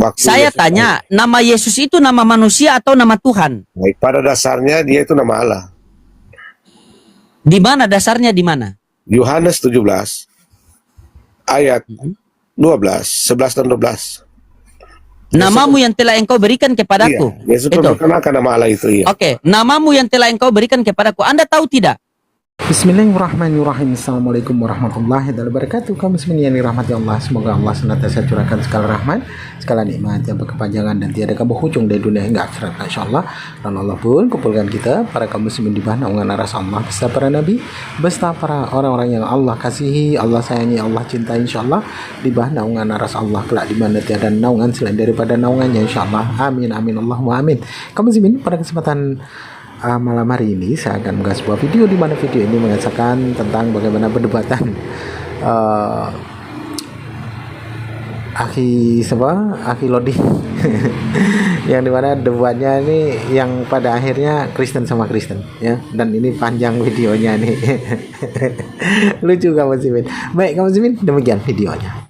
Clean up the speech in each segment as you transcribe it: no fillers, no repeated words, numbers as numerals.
waktu Saya Yesus tanya, nama Yesus itu nama manusia atau nama Tuhan? baik, pada dasarnya dia itu nama Allah. Di mana dasarnya, di mana? Yohanes 17 ayat 12, 11 dan 12. Namamu yang telah engkau berikan kepadaku. Iya, Yesus Itu. memperkenalkan nama Allah itu, iya. Oke, namamu yang telah engkau berikan kepadaku. Anda tahu tidak? Bismillahirrahmanirrahim. Assalamualaikum warahmatullahi wabarakatuh. Kaum muslimin yang dirahmati Allah, semoga Allah senantiasa curahkan segala rahmat, segala nikmat yang berkepanjangan dan tiada berhujung dari dunia hingga akhirat, insyaallah. Dan Allah pun kumpulkan kita para kaum muslimin di bawah naungan aras Allah beserta para nabi, beserta para orang-orang yang Allah kasihi, Allah sayangi, Allah cintai, insyaallah, di bawah naungan aras Allah kelak di mana tiada naungan selain daripada naungannya, insyaallah. Amin amin Allahumma amin. Kaum muslimin, pada kesempatan malam hari ini saya akan mengulas sebuah video di mana video ini mengisahkan tentang bagaimana perdebatan Aki Lodi yang dimana debatnya ini yang pada akhirnya Kristen sama Kristen ya, dan ini panjang videonya nih. Lucu kamu muslimin. Baik kamu muslimin, demikian videonya.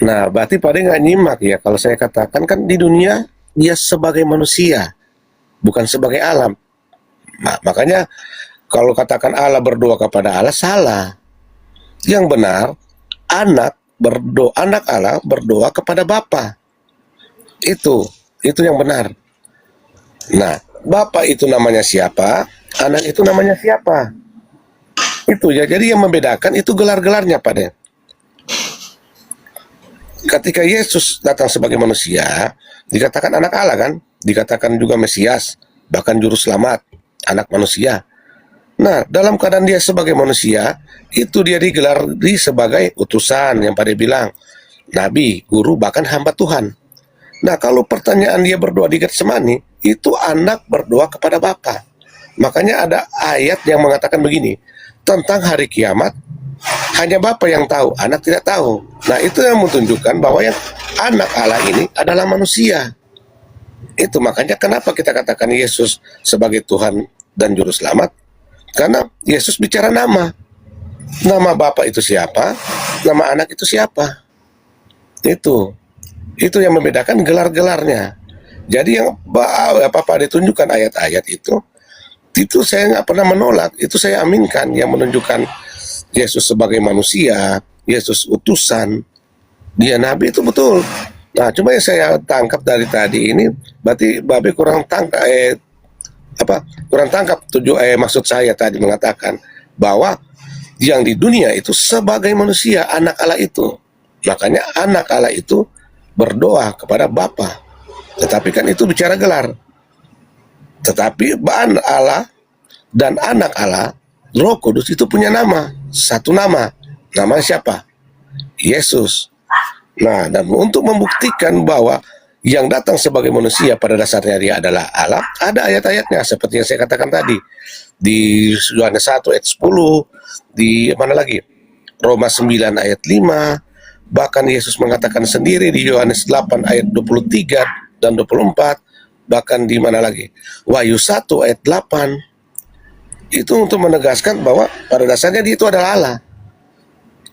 Nah, berarti pada nggak nyimak ya kalau saya katakan kan di dunia dia sebagai manusia, bukan sebagai alam. Nah, makanya kalau katakan Allah berdoa kepada Allah, salah. Yang benar, anak Allah berdoa kepada Bapa. Itu yang benar. Nah, Bapa itu namanya siapa, anak itu namanya siapa. Itu ya, jadi yang membedakan itu gelar-gelarnya pada. Ketika Yesus datang sebagai manusia, dikatakan anak Allah kan, dikatakan juga Mesias, bahkan juru selamat, anak manusia. Nah, dalam keadaan dia sebagai manusia, itu dia digelar sebagai utusan yang pada bilang nabi, guru, bahkan hamba Tuhan. Nah, kalau pertanyaan dia berdoa di Getsemani, itu anak berdoa kepada Bapa. Makanya ada ayat yang mengatakan begini, tentang hari kiamat hanya Bapa yang tahu, anak tidak tahu. Nah, itu yang menunjukkan bahwa yang anak Allah ini adalah manusia. Itu makanya kenapa kita katakan Yesus sebagai Tuhan dan Juru Selamat. Karena Yesus bicara nama. Nama Bapa itu siapa, nama anak itu siapa. Itu yang membedakan gelar-gelarnya. Jadi yang Bapak ditunjukkan ayat-ayat itu saya nggak pernah menolak. Itu saya aminkan yang menunjukkan Yesus sebagai manusia, Yesus utusan, dia nabi, itu betul. Nah, cuma yang saya tangkap dari tadi ini, berarti Babe kurang tangkap maksud saya tadi mengatakan bahwa yang di dunia itu sebagai manusia, anak Allah itu. Makanya anak Allah itu berdoa kepada Bapa. Tetapi kan itu bicara gelar. Tetapi bahan Allah dan anak Allah, Roh Kudus itu punya nama, satu nama. Nama siapa? Yesus. Nah, dan untuk membuktikan bahwa yang datang sebagai manusia pada dasarnya dia adalah Allah, ada ayat-ayatnya seperti yang saya katakan tadi. Di Yohanes 1 ayat 10, di mana lagi? Roma 9 ayat 5, bahkan Yesus mengatakan sendiri di Yohanes 8 ayat 23 dan 24, bahkan di mana lagi? Wahyu 1 ayat 8. Itu untuk menegaskan bahwa pada dasarnya dia itu adalah Allah.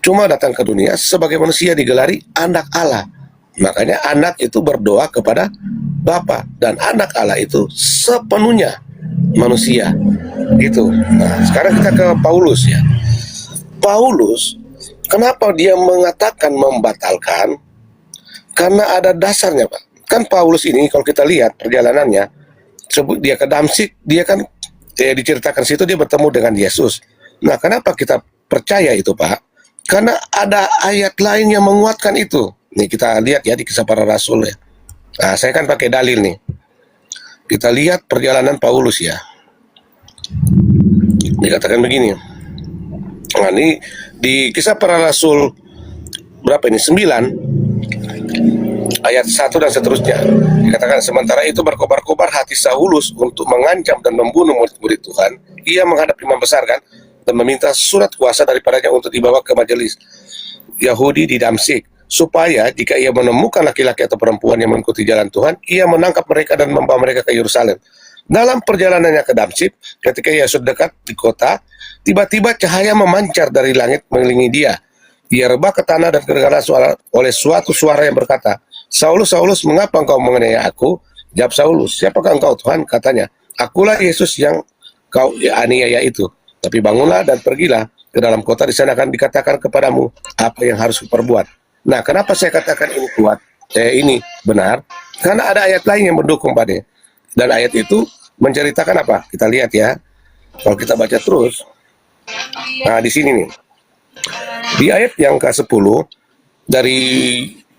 Cuma datang ke dunia sebagai manusia digelari anak Allah. Makanya anak itu berdoa kepada Bapa, dan anak Allah itu sepenuhnya manusia. Itu. Nah, sekarang kita ke Paulus ya. Paulus, kenapa dia mengatakan membatalkan? Karena ada dasarnya, Pak. Kan Paulus ini kalau kita lihat perjalanannya, sebut dia ke Damsyik, dia kan diceritakan situ dia bertemu dengan Yesus. Nah, kenapa kita percaya itu, Pak? Karena ada ayat lain yang menguatkan itu. Nih kita lihat ya di Kisah Para Rasul ya. Nah, saya kan pakai dalil nih. Kita lihat perjalanan Paulus ya. Dikatakan begini. Nah, ini di Kisah Para Rasul berapa ini? 9 ayat 1 dan seterusnya. Dikatakan sementara itu berkobar-kobar hati Saulus untuk mengancam dan membunuh murid-murid Tuhan. Ia menghadap imam besar kan, dan meminta surat kuasa daripadanya untuk dibawa ke majelis Yahudi di Damsyik, supaya jika ia menemukan laki-laki atau perempuan yang mengikuti jalan Tuhan, ia menangkap mereka dan membawa mereka ke Yerusalem. Dalam perjalanannya ke Damsyik, ketika ia sudah dekat di kota, tiba-tiba cahaya memancar dari langit mengelilingi dia. Ia rebah ke tanah dan kedengaran oleh suatu suara yang berkata, Saulus, Saulus, mengapa engkau menganiaya aku? Jawab Saulus, siapakah engkau Tuhan? Katanya, akulah Yesus yang kau aniaya itu. Tapi bangunlah dan pergilah ke dalam kota, di sana akan dikatakan kepadamu apa yang harus kuperbuat. Nah, kenapa saya katakan ini kuat? Ini benar, karena ada ayat lain yang mendukung pada. Dan ayat itu menceritakan apa? Kita lihat ya. Kalau kita baca terus, nah di sini nih, di ayat yang ke-10 dari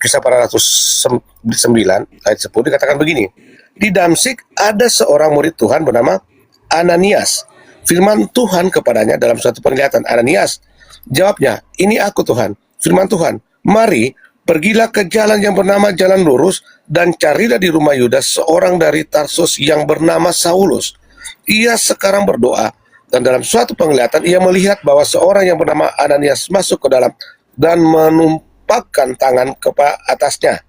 Kisah para Rasul 9 ayat 10 dikatakan begini. Di Damsyik ada seorang murid Tuhan bernama Ananias. Firman Tuhan kepadanya dalam suatu penglihatan, Ananias. Jawabnya, ini aku Tuhan. Firman Tuhan, mari pergilah ke jalan yang bernama Jalan Lurus dan carilah di rumah Yudas seorang dari Tarsus yang bernama Saulus. Ia sekarang berdoa dan dalam suatu penglihatan ia melihat bahwa seorang yang bernama Ananias masuk ke dalam dan menumpahkan tangan ke atasnya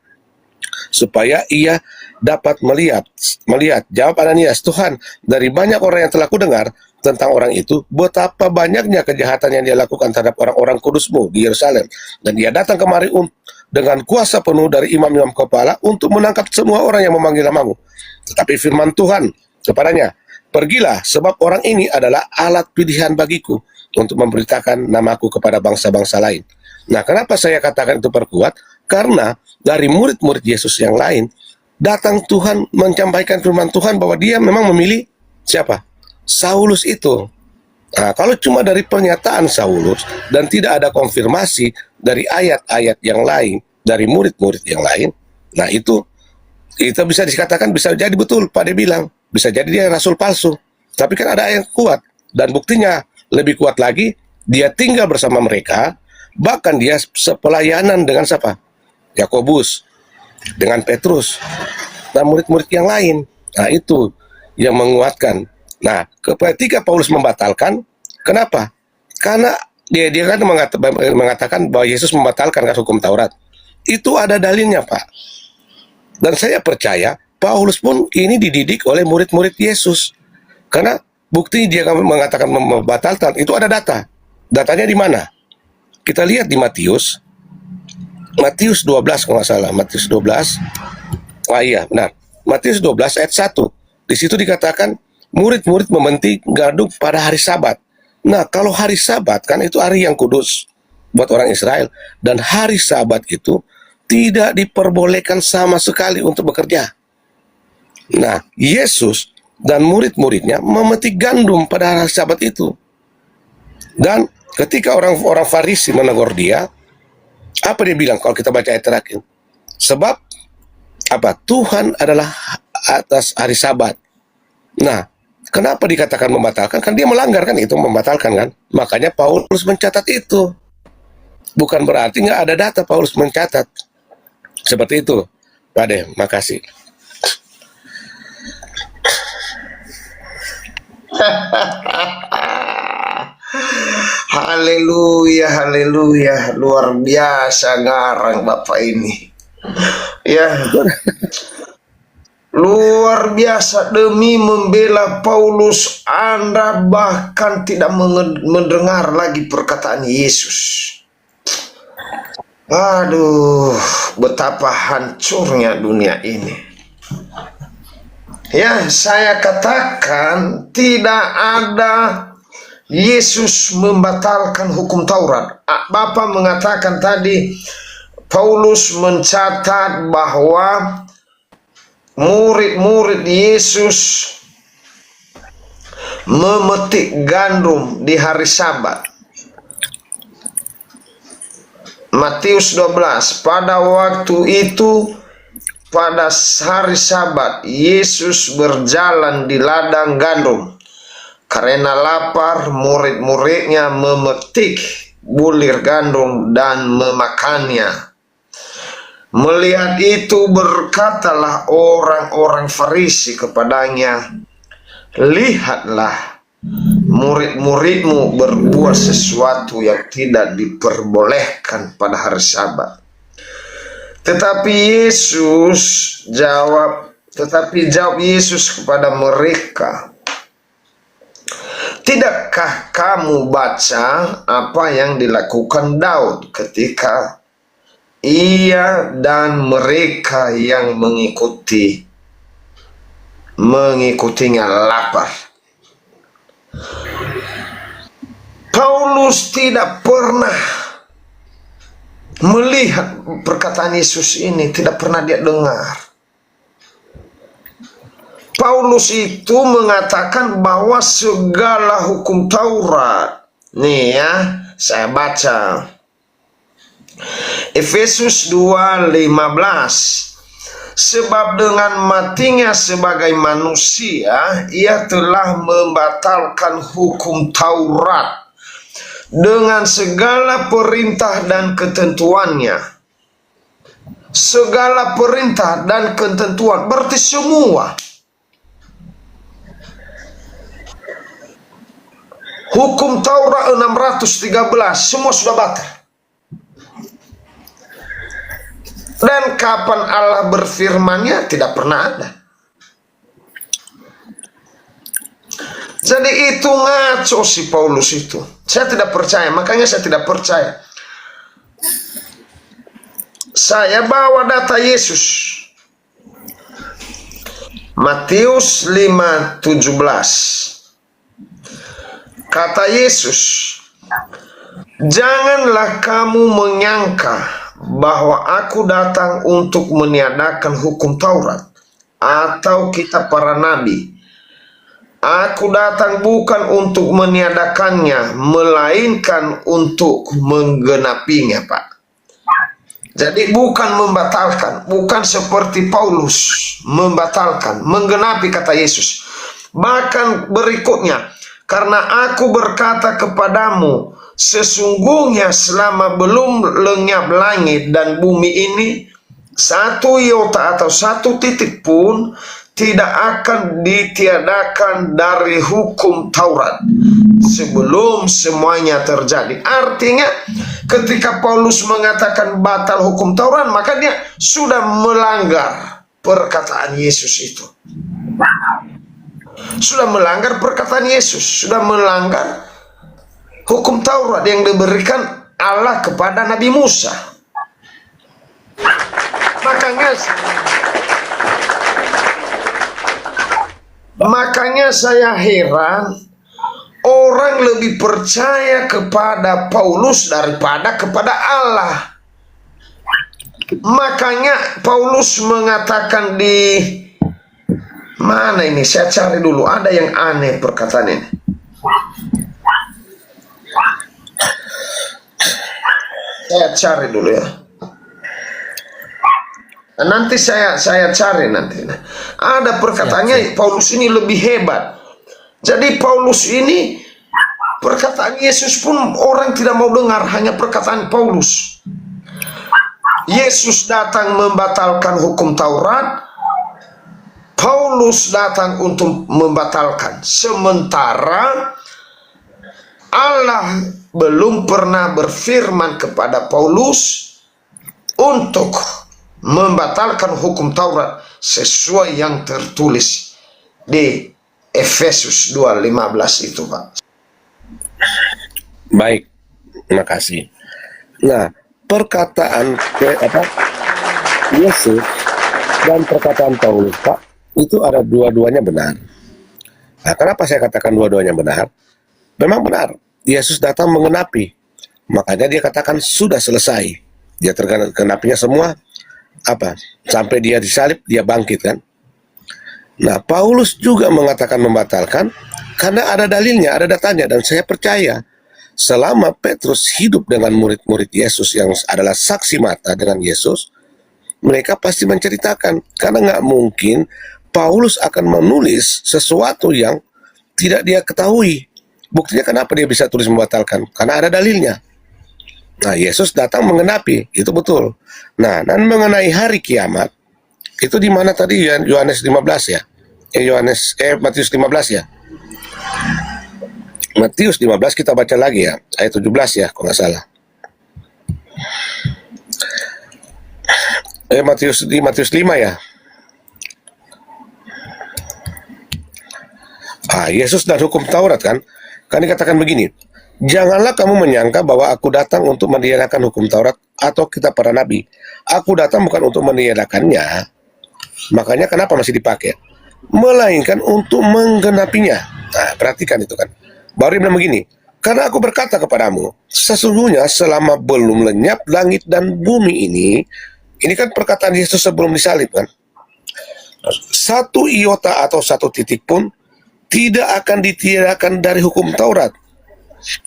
supaya ia dapat melihat. Jawab Ananias, Tuhan, dari banyak orang yang telah kudengar tentang orang itu, betapa banyaknya kejahatan yang dia lakukan terhadap orang-orang kudusmu di Yerusalem. Dan dia datang kemari dengan kuasa penuh dari imam-imam kepala untuk menangkap semua orang yang memanggil namamu. Tetapi firman Tuhan kepadanya, pergilah, sebab orang ini adalah alat pilihan bagiku untuk memberitakan namaku kepada bangsa-bangsa lain. Nah, kenapa saya katakan itu perkuat? Karena dari murid-murid Yesus yang lain, datang Tuhan menyampaikan firman Tuhan bahwa dia memang memilih siapa? Saulus itu. Nah, kalau cuma dari pernyataan Saulus dan tidak ada konfirmasi dari ayat-ayat yang lain, dari murid-murid yang lain, nah itu bisa dikatakan bisa jadi betul Pak De bilang, bisa jadi dia rasul palsu. Tapi kan ada yang kuat, dan buktinya lebih kuat lagi, dia tinggal bersama mereka, bahkan dia sepelayanan dengan siapa? Yakobus, dengan Petrus, dan murid-murid yang lain. Nah itu yang menguatkan. Nah, ketika Paulus membatalkan, kenapa? Karena dia kan mengatakan bahwa Yesus membatalkan hukum Taurat. Itu ada dalilnya, Pak. Dan saya percaya Paulus pun ini dididik oleh murid-murid Yesus. Karena bukti dia mengatakan membatalkan, itu ada data. Datanya di mana? Kita lihat di Matius 12 kalau nggak salah, Matius 12. Ah iya, benar. Matius 12 ayat 1. Di situ dikatakan murid-murid mementing gaduh pada hari Sabat. Nah, kalau hari Sabat kan itu hari yang kudus buat orang Israel, dan hari Sabat itu tidak diperbolehkan sama sekali untuk bekerja. Nah, Yesus dan murid-muridnya memetik gandum pada hari Sabat itu. Dan ketika orang-orang Farisi menegur dia, apa dia bilang kalau kita baca ayat terakhir? Sebab apa? Tuhan adalah atas hari Sabat. Nah, kenapa dikatakan membatalkan? Kan dia melanggar kan, itu membatalkan kan. Makanya Paulus mencatat itu. Bukan berarti nggak ada data Paulus mencatat. Seperti itu. Pak De, makasih. Haleluya, haleluya, luar biasa ngarang Bapak ini. Ya, luar biasa, demi membela Paulus Anda bahkan tidak mendengar lagi perkataan Yesus. Aduh, betapa hancurnya dunia ini. Ya, saya katakan tidak ada Yesus membatalkan hukum Taurat. Bapak mengatakan tadi Paulus mencatat bahwa murid-murid Yesus memetik gandum di hari Sabat. Matius 12, pada waktu itu pada hari Sabat Yesus berjalan di ladang gandum. Karena lapar, murid-muridnya memetik bulir gandum dan memakannya. Melihat itu berkatalah orang-orang Farisi kepadanya, lihatlah, murid-muridmu berbuat sesuatu yang tidak diperbolehkan pada hari Sabat. Tetapi jawab Yesus kepada mereka, tidakkah kamu baca apa yang dilakukan Daud ketika ia dan mereka yang mengikutinya lapar. Paulus tidak pernah melihat perkataan Yesus ini, tidak pernah dia dengar. Paulus itu mengatakan bahwa segala hukum Taurat, nih ya, saya baca Efesus 2:15, sebab dengan matinya sebagai manusia ia telah membatalkan hukum Taurat dengan segala perintah dan ketentuannya. Segala perintah dan ketentuan berarti semua. Hukum Taurat 613 semua sudah batal. Dan kapan Allah berfirmannya? Tidak pernah ada. Jadi itu ngaco si Paulus itu. Saya tidak percaya, makanya saya tidak percaya. Saya bawa data Yesus. Matius 5:17. Kata Yesus, janganlah kamu menyangka bahwa aku datang untuk meniadakan hukum Taurat atau kitab para nabi. Aku datang bukan untuk meniadakannya, melainkan untuk menggenapinya, Pak. Jadi bukan membatalkan, bukan seperti Paulus membatalkan, menggenapi kata Yesus. Bahkan berikutnya, karena aku berkata kepadamu, sesungguhnya selama belum lenyap langit dan bumi ini, satu iota atau satu titik pun tidak akan ditiadakan dari hukum Taurat sebelum semuanya terjadi. Artinya ketika Paulus mengatakan batal hukum Taurat, maka dia sudah melanggar perkataan Yesus itu. Sudah melanggar perkataan Yesus, sudah melanggar hukum Taurat yang diberikan Allah kepada Nabi Musa. Makanya saya heran, orang lebih percaya kepada Paulus daripada kepada Allah. Makanya Paulus mengatakan di mana ini? Saya cari dulu, ada yang aneh perkataan ini. Saya cari dulu ya. Nanti saya cari nanti. Ada perkataannya Paulus ini lebih hebat. Jadi Paulus ini, perkataan Yesus pun orang tidak mau dengar, hanya perkataan Paulus. Yesus datang membatalkan hukum Taurat, Paulus datang untuk membatalkan. Sementara Allah belum pernah berfirman kepada Paulus untuk membatalkan hukum Taurat sesuai yang tertulis di Efesus 2:15 itu, Pak. Baik, terima kasih. Nah, perkataan Yesus dan perkataan Paulus, Pak, itu ada dua-duanya benar. Nah, kenapa saya katakan dua-duanya benar? Memang benar, Yesus datang mengenapi. Makanya dia katakan sudah selesai. Dia tergenapinya semua, sampai dia disalib, dia bangkit kan. Nah, Paulus juga mengatakan membatalkan karena ada dalilnya, ada datanya, dan saya percaya selama Petrus hidup dengan murid-murid Yesus yang adalah saksi mata dengan Yesus, mereka pasti menceritakan, karena nggak mungkin Paulus akan menulis sesuatu yang tidak dia ketahui. Buktinya kenapa dia bisa tulis membatalkan? Karena ada dalilnya. Nah, Yesus datang mengenapi, itu betul. Nah, dan mengenai hari kiamat, itu di mana tadi? Yohanes 15 ya? Matius 15 ya? Matius 15 kita baca lagi ya, ayat 17 ya, kalau nggak salah. Matius 5 ya. Yesus dan hukum Taurat kan dikatakan begini, janganlah kamu menyangka bahwa aku datang untuk meniadakan hukum Taurat atau kitab para nabi. Aku datang bukan untuk meniadakannya, makanya kenapa masih dipakai? Melainkan untuk menggenapinya. Nah, perhatikan itu kan. Baru dia bilang begini, karena aku berkata kepadamu, sesungguhnya selama belum lenyap langit dan bumi ini kan perkataan Yesus sebelum disalib kan. Satu iota atau satu titik pun tidak akan ditiadakan dari hukum Taurat,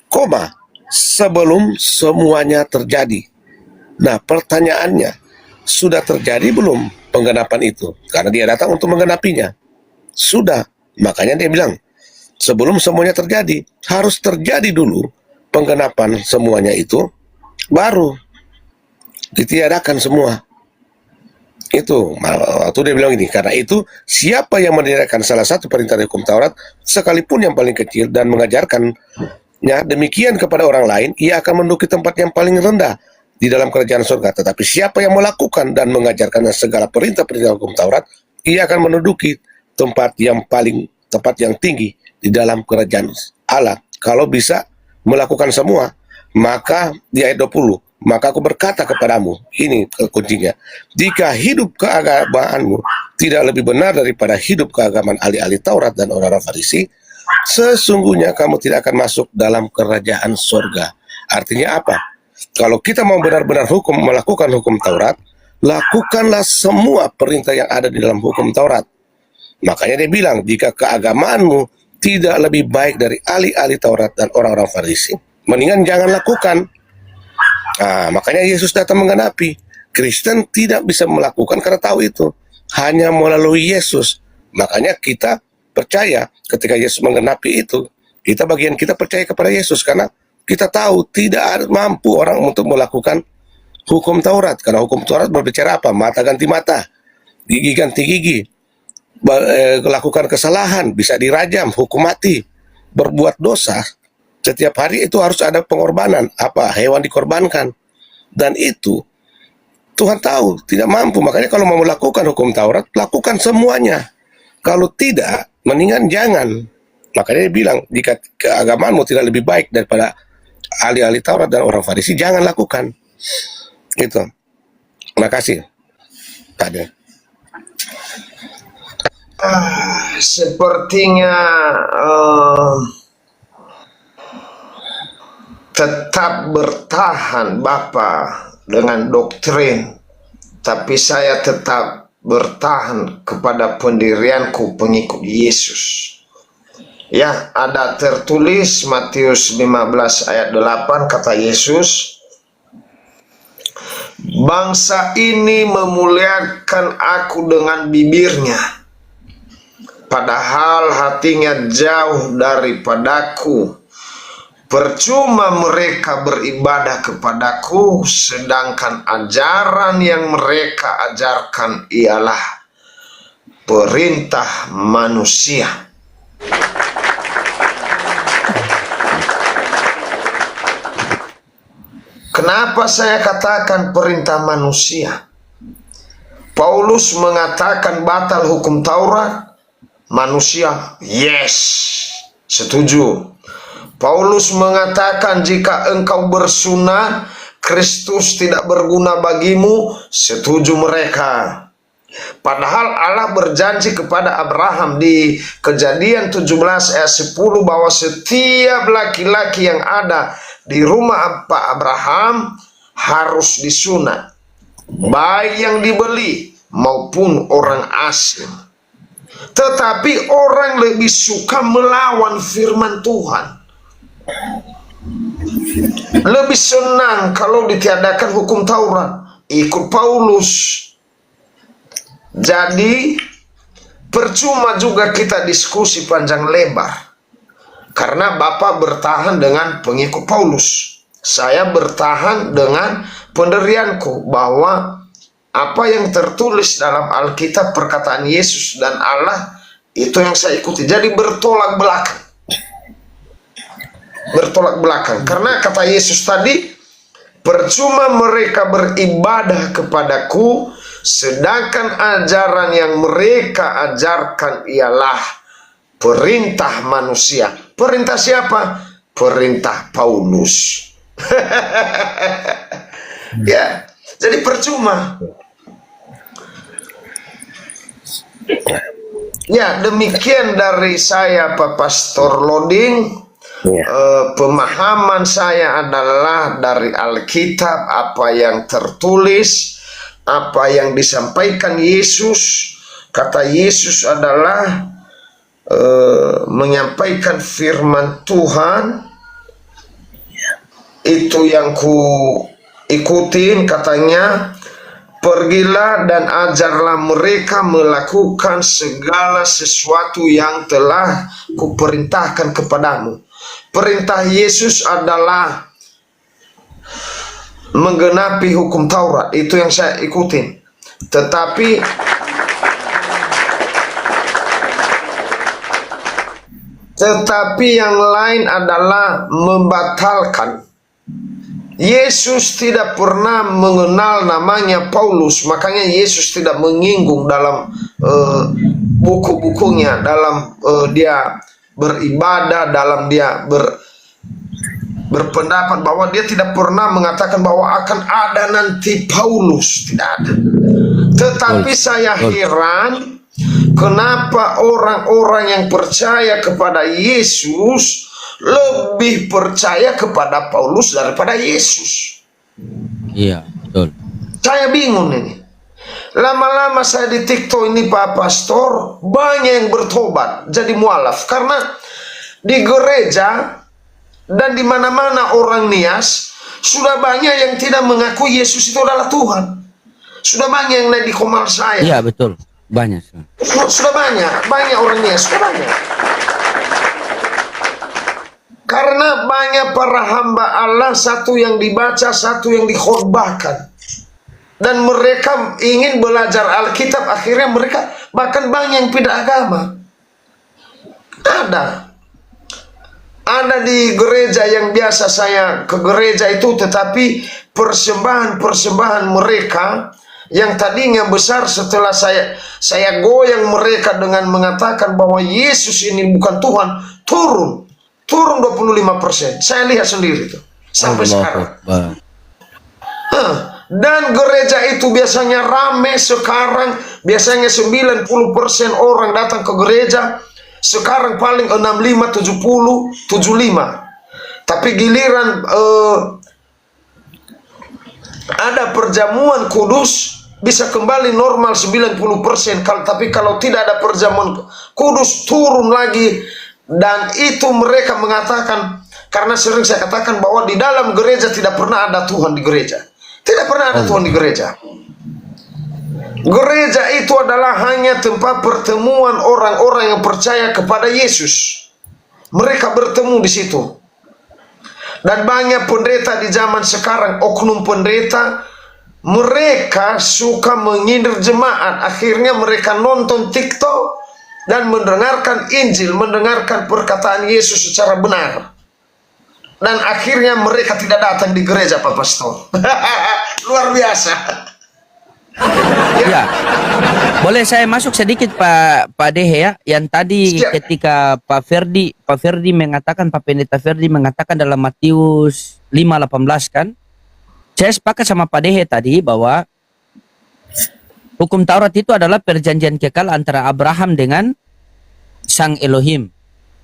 koma, sebelum semuanya terjadi. Nah, pertanyaannya, sudah terjadi belum penggenapan itu? Karena dia datang untuk menggenapinya. Sudah, makanya dia bilang, sebelum semuanya terjadi, harus terjadi dulu penggenapan semuanya itu, baru ditiadakan semua. Itu, waktu dia bilang ini, karena itu, siapa yang meniadakan salah satu perintah hukum Taurat, sekalipun yang paling kecil, dan mengajarkannya demikian kepada orang lain, ia akan menduduki tempat yang paling rendah di dalam kerajaan surga. Tetapi siapa yang melakukan dan mengajarkannya segala perintah-perintah hukum Taurat, ia akan menduduki tempat yang tinggi di dalam kerajaan Allah. Kalau bisa melakukan semua, maka di ayat 20, maka aku berkata kepadamu, ini kuncinya, jika hidup keagamaanmu tidak lebih benar daripada hidup keagamaan ahli-ahli Taurat dan orang-orang Farisi, sesungguhnya kamu tidak akan masuk dalam kerajaan surga. Artinya apa? Kalau kita mau benar-benar melakukan hukum Taurat, lakukanlah semua perintah yang ada di dalam hukum Taurat. Makanya dia bilang, jika keagamaanmu tidak lebih baik dari ahli-ahli Taurat dan orang-orang Farisi, mendingan jangan lakukan. Nah, makanya Yesus datang menggenapi. Kristen tidak bisa melakukan karena tahu itu. Hanya melalui Yesus. Makanya kita percaya ketika Yesus menggenapi itu, bagian kita percaya kepada Yesus karena kita tahu tidak mampu orang untuk melakukan hukum Taurat. Karena hukum Taurat berbicara apa? Mata ganti mata, gigi ganti gigi, lakukan kesalahan, bisa dirajam, hukum mati, berbuat dosa. Setiap hari itu harus ada pengorbanan, hewan dikorbankan. Dan itu Tuhan tahu tidak mampu. Makanya kalau mau melakukan hukum Taurat, lakukan semuanya. Kalau tidak, mendingan jangan. Makanya dia bilang, jika keagamaanmu tidak lebih baik daripada ahli-ahli Taurat dan orang Farisi, jangan lakukan. Itu. Terima kasih. Tadi. Sepertinya tetap bertahan Bapak dengan doktrin, tapi saya tetap bertahan kepada pendirianku pengikut Yesus. Ya, ada tertulis Matius 15 ayat 8, kata Yesus, bangsa ini memuliakan aku dengan bibirnya, padahal hatinya jauh daripadaku. Percuma mereka beribadah kepadaku, sedangkan ajaran yang mereka ajarkan ialah perintah manusia. Kenapa saya katakan perintah manusia? Paulus mengatakan batal hukum Taurat, manusia, yes, setuju. Paulus mengatakan jika engkau bersunat, Kristus tidak berguna bagimu, setuju mereka. Padahal Allah berjanji kepada Abraham di Kejadian 17 ayat 10 bahwa setiap laki-laki yang ada di rumah Pak Abraham harus disunat, baik yang dibeli maupun orang asing. Tetapi orang lebih suka melawan firman Tuhan. Lebih senang kalau ditiadakan hukum Taurat, ikut Paulus. Jadi percuma juga kita diskusi panjang lebar, karena Bapak bertahan dengan pengikut Paulus, saya bertahan dengan pendirianku bahwa apa yang tertulis dalam Alkitab, perkataan Yesus dan Allah, itu yang saya ikuti. Jadi bertolak belakang. Bertolak belakang. Karena kata Yesus tadi, percuma mereka beribadah kepadaku, sedangkan ajaran yang mereka ajarkan ialah perintah manusia. Perintah siapa? Perintah Paulus. Ya, jadi percuma. Ya, demikian dari saya Pak Pastor Loding. Ya. Pemahaman saya adalah dari Alkitab, apa yang tertulis, apa yang disampaikan Yesus. Kata Yesus adalah menyampaikan firman Tuhan. Itu yang ku ikutin, katanya, pergilah dan ajarlah mereka melakukan segala sesuatu yang telah kuperintahkan kepadamu. Perintah Yesus adalah menggenapi hukum Taurat. Itu yang saya ikutin. Tetapi yang lain adalah membatalkan. Yesus tidak pernah mengenal namanya Paulus, makanya Yesus tidak menyinggung dalam buku-bukunya, dalam dia beribadah, dalam dia berpendapat bahwa dia tidak pernah mengatakan bahwa akan ada nanti Paulus, tidak ada. Tetapi saya heran kenapa orang-orang yang percaya kepada Yesus lebih percaya kepada Paulus daripada Yesus. Iya, betul. Saya bingung ini. Lama-lama saya di TikTok ini Pak Pastor, banyak yang bertobat jadi mualaf. Karena di gereja dan di mana-mana orang Nias, sudah banyak yang tidak mengaku Yesus itu adalah Tuhan. Sudah banyak yang di komal saya. Iya, betul. Banyak. Sudah banyak orang Nias, sudah banyak. Karena banyak para hamba Allah, satu yang dibaca, satu yang dikhotbahkan. Dan mereka ingin belajar Alkitab, akhirnya mereka bahkan banyak yang pindah agama. Ada di gereja yang biasa saya ke gereja itu, tetapi persembahan mereka yang tadinya besar, setelah saya goyang mereka dengan mengatakan bahwa Yesus ini bukan Tuhan, turun 25%. Saya lihat sendiri itu sampai sekarang. Dan gereja itu biasanya rame, sekarang biasanya 90% orang datang ke gereja, sekarang paling 65, 70, 75. Tapi giliran ada perjamuan kudus, bisa kembali normal 90%. Tapi kalau tidak ada perjamuan kudus, turun lagi. Dan itu mereka mengatakan, karena sering saya katakan bahwa di dalam gereja tidak pernah ada Tuhan di gereja. Tidak pernah ada Tuhan di gereja. Gereja itu adalah hanya tempat pertemuan orang-orang yang percaya kepada Yesus. Mereka bertemu di situ. Dan banyak pendeta di zaman sekarang, oknum pendeta, mereka suka menyindir jemaat. Akhirnya mereka nonton TikTok dan mendengarkan Injil, mendengarkan perkataan Yesus secara benar. Dan akhirnya mereka tidak datang di gereja, Pak Pastor. Luar biasa. Ya. Boleh saya masuk sedikit Pak Dehe ya, yang tadi Siap. ketika Pak Ferdi mengatakan, Pak Pendeta Ferdi mengatakan dalam Matius 5:18 kan. Saya sepakat sama Pak Dehe tadi bahwa hukum Taurat itu adalah perjanjian kekal antara Abraham dengan Sang Elohim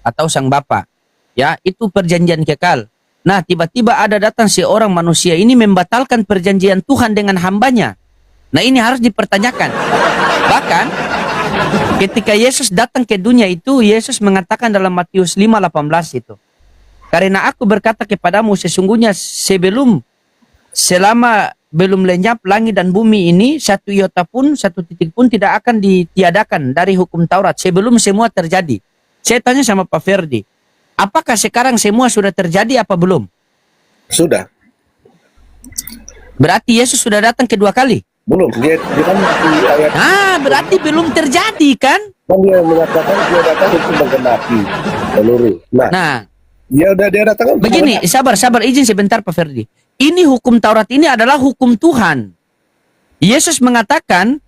atau Sang Bapa. Ya, itu perjanjian kekal. Nah, tiba-tiba ada datang seorang manusia ini membatalkan perjanjian Tuhan dengan hambanya. Nah, ini harus dipertanyakan. Bahkan ketika Yesus datang ke dunia itu, Yesus mengatakan dalam Matius 5:18 itu, karena aku berkata kepadamu, sesungguhnya selama belum lenyap langit dan bumi ini, satu iota pun, satu titik pun tidak akan ditiadakan dari hukum Taurat sebelum semua terjadi. Saya tanya sama Pak Ferdi, apakah sekarang semua sudah terjadi apa belum? Sudah. Berarti Yesus sudah datang kedua kali? Belum. Dia kan di ayat Berarti belum terjadi kan? kan dia mengatakan dia datang untuk menggenapi seluruh. Nah, dia datang untuk begini, sabar izin sebentar Pak Ferdi. Ini hukum Taurat ini adalah hukum Tuhan. Yesus mengatakan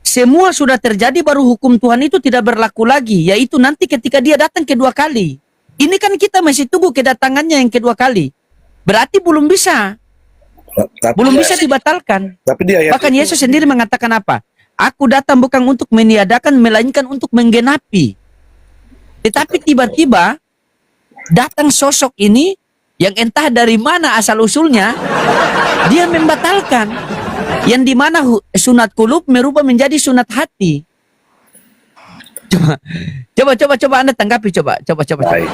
semua sudah terjadi, baru hukum Tuhan itu tidak berlaku lagi, yaitu nanti ketika dia datang kedua kali. Ini kan kita masih tunggu kedatangannya yang kedua kali. Berarti belum bisa. Tapi Belum dia- bisa dibatalkan. Tapi di ayat Bahkan itu, Yesus sendiri mengatakan apa? Aku datang bukan untuk meniadakan, melainkan untuk menggenapi. Tetapi tiba-tiba datang sosok ini yang entah dari mana asal usulnya, dia membatalkan. Yang dimana sunat kulub merubah menjadi sunat hati. Coba Anda tanggapi, coba. Baik. Silakan.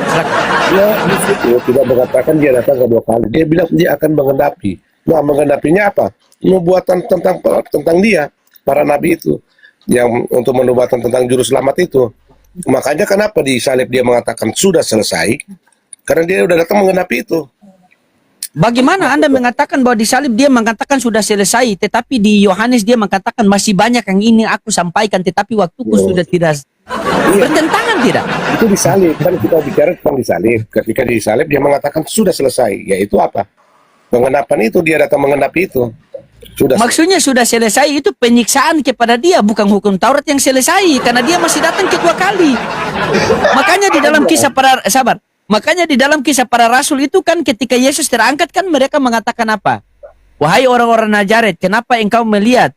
dia di situ tidak mengatakan dia datang kedua kali. Dia bilang dia akan menggenapi. Nah, menggenapinya apa? Nubuatan tentang dia, para nabi itu, yang untuk menubuatan tentang juru selamat itu. Makanya kenapa di salib dia mengatakan sudah selesai? Karena dia udah datang menggenapi itu. Bagaimana Anda mengatakan bahwa di salib dia mengatakan sudah selesai, tetapi di Yohanes dia mengatakan masih banyak yang ingin aku sampaikan, tetapi waktuku sudah tidak. Bertentangan tidak? Itu di salib, kan kita bicara tentang di salib. Ketika di salib dia mengatakan sudah selesai, yaitu apa? Pengenapan itu, dia datang menggenapi itu. Sudah Maksudnya sudah selesai itu penyiksaan kepada dia, bukan hukum Taurat yang selesai, karena dia masih datang kedua kali. Makanya di dalam kisah para sabar, makanya di dalam kisah para rasul itu kan ketika Yesus terangkat kan mereka mengatakan apa? Wahai orang-orang Nazaret, kenapa engkau melihat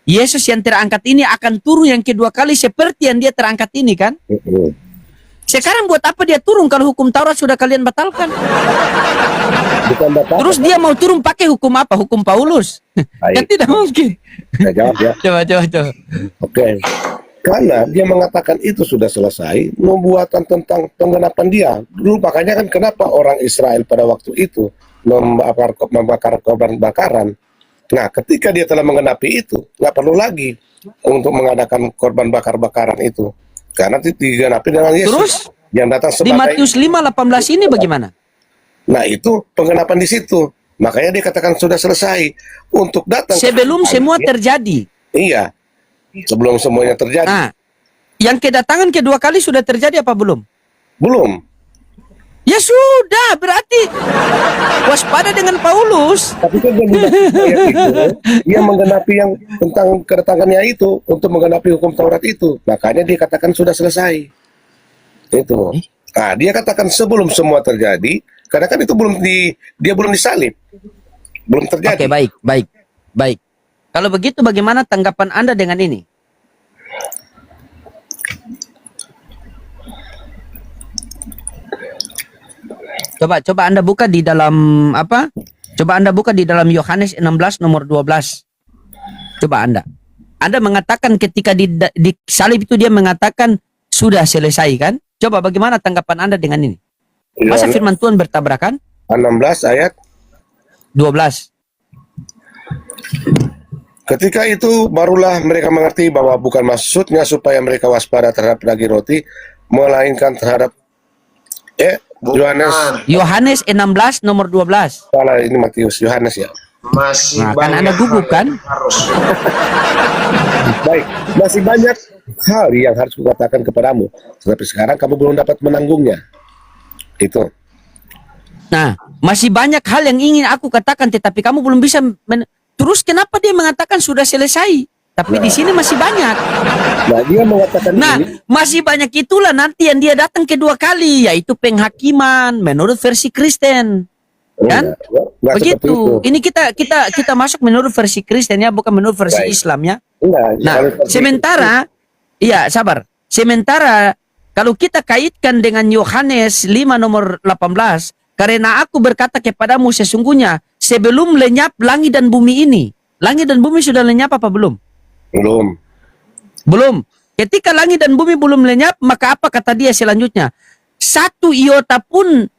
Yesus yang terangkat ini akan turun yang kedua kali seperti yang dia terangkat ini kan? Sekarang buat apa dia turun kalau hukum Taurat sudah kalian batalkan? bukan batal. Terus dia mau turun pakai hukum apa? Hukum Paulus? Kan tidak mungkin. Saya jawab ya. Coba. Oke. Karena dia mengatakan itu sudah selesai, nubuatan tentang penggenapan dia. Dulu makanya kan kenapa orang Israel pada waktu itu membakar korban bakaran. Nah, ketika dia telah menggenapi itu, nggak perlu lagi untuk mengadakan korban bakar-bakaran itu. Karena itu digenapi dengan Yesus. Terus yang datang di sebagai... Matius 5:18 ini bagaimana? Nah, itu penggenapan di situ. Makanya dia katakan sudah selesai. Untuk datang... Sebelum semua terjadi. Iya. Sebelum semuanya terjadi. Nah, yang kedatangan kedua kali sudah terjadi apa belum? Belum. Ya sudah, berarti waspada dengan Paulus. Tapi kan dia ayat itu, dia menggenapi yang tentang kedatangannya itu untuk menggenapi hukum Taurat itu. Makanya dia katakan sudah selesai. Itu. Nah, dia katakan sebelum semua terjadi, karena kan itu dia belum disalib. Belum terjadi. Oke, baik. Kalau begitu bagaimana tanggapan Anda dengan ini? Coba Anda buka di dalam apa? Coba Anda buka di dalam Yohanes 16 nomor 12. Coba Anda. Anda mengatakan ketika di salib itu dia mengatakan sudah selesai kan? Coba bagaimana tanggapan Anda dengan ini? Masa Yohanes firman Tuhan bertabrakan? 16 ayat. 12. Ketika itu barulah mereka mengerti bahwa bukan maksudnya supaya mereka waspada terhadap daging roti, melainkan terhadap Yohanes. Yohanes 16 nomor 12. Salah, ini Matius. Yohanes ya. Masih Nah, kan banyak Anda gugup hal kan? yang harus. Baik, masih banyak hal yang harus kukatakan kepadamu, tetapi sekarang kamu belum dapat menanggungnya. Itu. Nah, masih banyak hal yang ingin aku katakan tetapi kamu belum bisa terus kenapa dia mengatakan sudah selesai? Tapi di sini masih banyak. Nah, dia mengatakan Nah, ini. masih banyak itulah nanti yang dia datang kedua kali, yaitu penghakiman menurut versi Kristen. Kan? Enggak seperti itu. Begitu. Ini kita masuk menurut versi Kristen ya, bukan menurut versi Baik. Islam ya. Enggak, Nah, jangan seperti sementara iya, sabar. Sementara kalau kita kaitkan dengan Yohanes 5 nomor 18, karena aku berkata kepadamu sesungguhnya sebelum lenyap langit dan bumi ini. Langit dan bumi sudah lenyap apa belum? Belum. Belum. Ketika langit dan bumi belum lenyap, maka apa kata dia selanjutnya? Satu iota pun,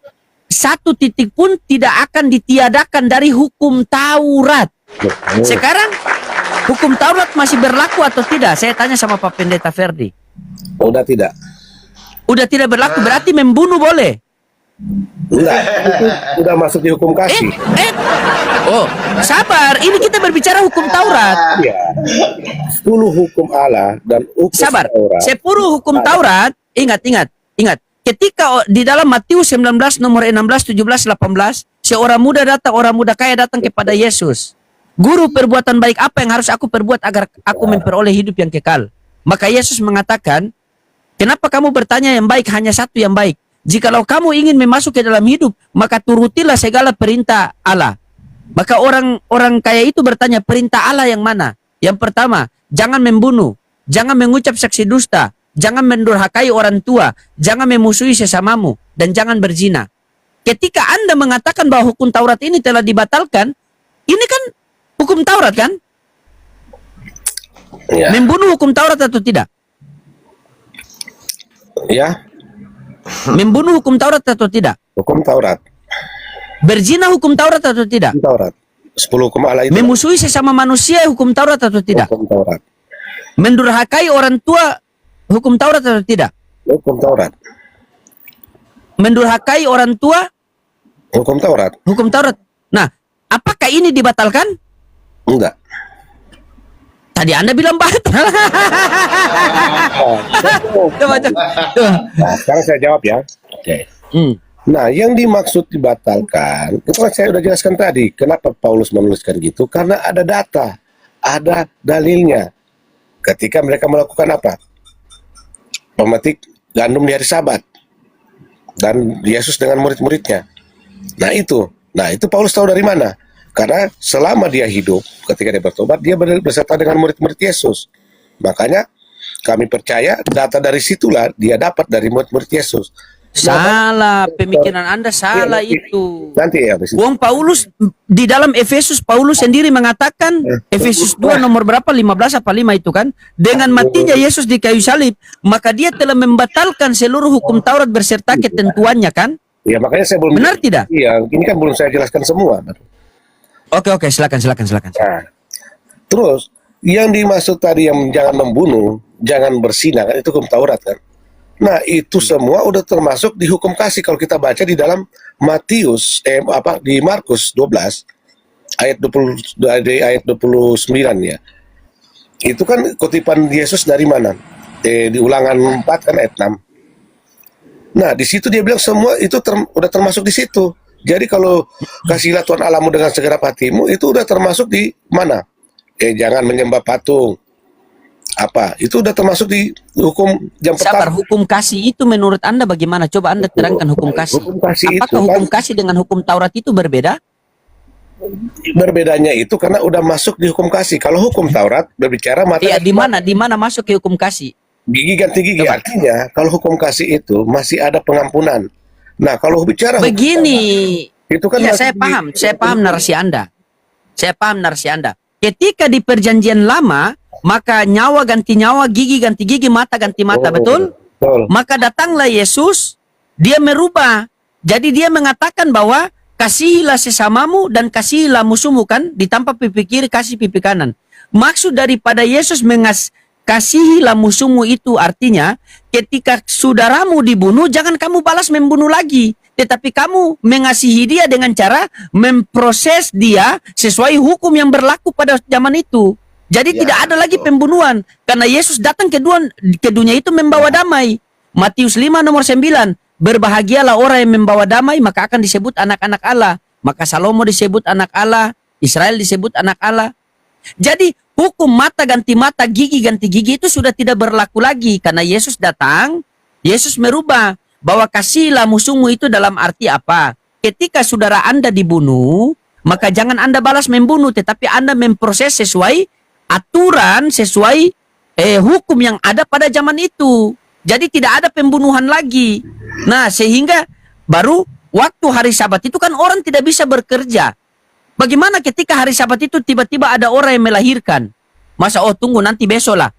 satu titik pun tidak akan ditiadakan dari hukum Taurat. Sekarang hukum Taurat masih berlaku atau tidak? Saya tanya sama Pak Pendeta Ferdi. Udah tidak. Udah tidak berlaku, berarti membunuh boleh. Enggak, itu udah masuk di hukum kasih. Oh, sabar. Ini kita berbicara hukum Taurat. Iya. 10 hukum Allah dan hukum Sabar. Taurat. 10 hukum Taurat. Ingat. Ketika di dalam Matius 19 nomor 16, 17, 18, seorang muda datang, orang muda kaya datang kepada Yesus. Guru, perbuatan baik apa yang harus aku perbuat agar aku memperoleh hidup yang kekal? Maka Yesus mengatakan, kenapa kamu bertanya yang baik, hanya satu yang baik? Jikalau kamu ingin memasuki dalam hidup, maka turutilah segala perintah Allah. Maka orang kaya itu bertanya, perintah Allah yang mana? Yang pertama, jangan membunuh, jangan mengucap saksi dusta, jangan mendurhakai orang tua, jangan memusuhi sesamamu, dan jangan berzina. Ketika Anda mengatakan bahwa hukum Taurat ini telah dibatalkan, ini kan hukum Taurat kan? Ya. Membunuh hukum Taurat atau tidak? Ya, Membunuh hukum Taurat atau tidak? hukum Taurat. Berzina hukum Taurat atau tidak? Hukum Taurat. 10 hukum Allah itu Memusuhi sesama manusia hukum Taurat atau tidak? hukum Taurat. Mendurhakai orang tua hukum Taurat atau tidak? Hukum Taurat. Mendurhakai orang tua Hukum Taurat. hukum Taurat. Nah, apakah ini dibatalkan? Enggak. Tadi Anda bilang batal. Coba. Nah, sekarang saya jawab ya. Oke. Hmm. Nah, yang dimaksud dibatalkan, itu kan saya udah jelaskan tadi. Kenapa Paulus menuliskan gitu? Karena ada data, ada dalilnya. Ketika mereka melakukan apa? Memetik gandum di hari Sabat. Dan Yesus dengan murid-muridnya. Nah itu Paulus tahu dari mana? Karena selama dia hidup, ketika dia bertobat, dia beserta dengan murid-murid Yesus. Makanya kami percaya data dari situlah dia dapat dari murid-murid Yesus. Salah, pemikiran Anda salah Iya, itu. Nanti ya, habis itu. Wong Paulus di dalam Efesus, Paulus sendiri mengatakan, Efesus 2 nomor berapa, 15 apa 5 itu kan, dengan matinya Yesus di kayu salib, maka dia telah membatalkan seluruh hukum Taurat beserta ketentuannya kan? Ya makanya saya belum. Benar tidak? Iya, ini kan belum saya jelaskan semua. Oke, silakan. Nah, terus yang dimaksud tadi yang jangan membunuh, jangan berzina kan itu hukum Taurat kan. Nah, itu semua udah termasuk di hukum kasih kalau kita baca di dalam Matius di Markus 12 ayat 20 dari ayat 29 ya. Itu kan kutipan Yesus dari mana? Di Ulangan 4 kan ayat 6. Nah, di situ dia bilang semua itu udah termasuk di situ. Jadi kalau kasihlah Tuhan Allahmu dengan segenap hatimu itu udah termasuk di mana? Jangan menyembah patung. Apa? Itu udah termasuk di hukum yang Sabar, pertama. hukum kasih itu menurut Anda bagaimana? Coba Anda terangkan hukum kasih. Hukum kasih Apakah itu hukum kan kasih dengan hukum Taurat itu berbeda? berbedanya itu karena udah masuk di hukum kasih. Kalau hukum Taurat berbicara mata Iya, di mana masuk ke hukum kasih? gigi ganti gigi. Artinya kalau hukum kasih itu masih ada pengampunan. Nah, kalau bicara hukum Begini. Taurat, itu kan Iya, masih saya paham narasi Anda. Ketika di perjanjian lama, maka nyawa ganti nyawa, gigi ganti gigi, mata ganti mata, betul? Betul. Maka datanglah Yesus, dia merubah. Jadi dia mengatakan bahwa kasihilah sesamamu dan kasihilah musuhmu kan, ditampar pipi kiri, kasih pipi kanan. Maksud daripada Yesus kasihilah musuhmu itu artinya ketika saudaramu dibunuh, jangan kamu balas membunuh lagi. Tetapi kamu mengasihi dia dengan cara memproses dia sesuai hukum yang berlaku pada zaman itu. Jadi tidak ada lagi pembunuhan. Karena Yesus datang ke dunia itu membawa damai. Matius 5 nomor 9. Berbahagialah orang yang membawa damai, maka akan disebut anak-anak Allah. Maka Salomo disebut anak Allah, Israel disebut anak Allah. Jadi hukum mata ganti mata, gigi ganti gigi itu sudah tidak berlaku lagi. Karena Yesus datang, Yesus merubah. Bahwa kasihlah musuhmu itu dalam arti apa? Ketika saudara Anda dibunuh, maka jangan Anda balas membunuh, tetapi Anda memproses sesuai aturan, sesuai hukum yang ada pada zaman itu. Jadi tidak ada pembunuhan lagi. Nah, sehingga baru waktu hari Sabat itu kan orang tidak bisa bekerja. Bagaimana ketika hari Sabat itu tiba-tiba ada orang yang melahirkan? Masa tunggu nanti besok lah.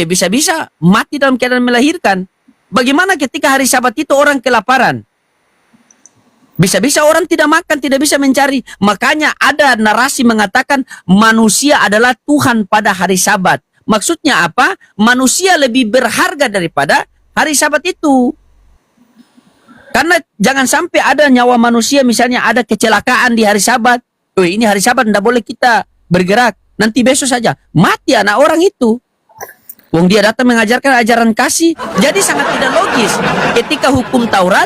Bisa-bisa mati dalam keadaan melahirkan. Bagaimana ketika hari Sabat itu orang kelaparan? Bisa-bisa orang tidak makan, tidak bisa mencari. Makanya ada narasi mengatakan manusia adalah Tuhan pada hari Sabat. Maksudnya apa? Manusia lebih berharga daripada hari Sabat itu. Karena jangan sampai ada nyawa manusia, misalnya ada kecelakaan di hari Sabat. Ini hari Sabat, tidak boleh kita bergerak. Nanti besok saja. Mati anak orang itu. Wong dia datang mengajarkan ajaran kasih. Jadi sangat tidak logis. Ketika hukum Taurat,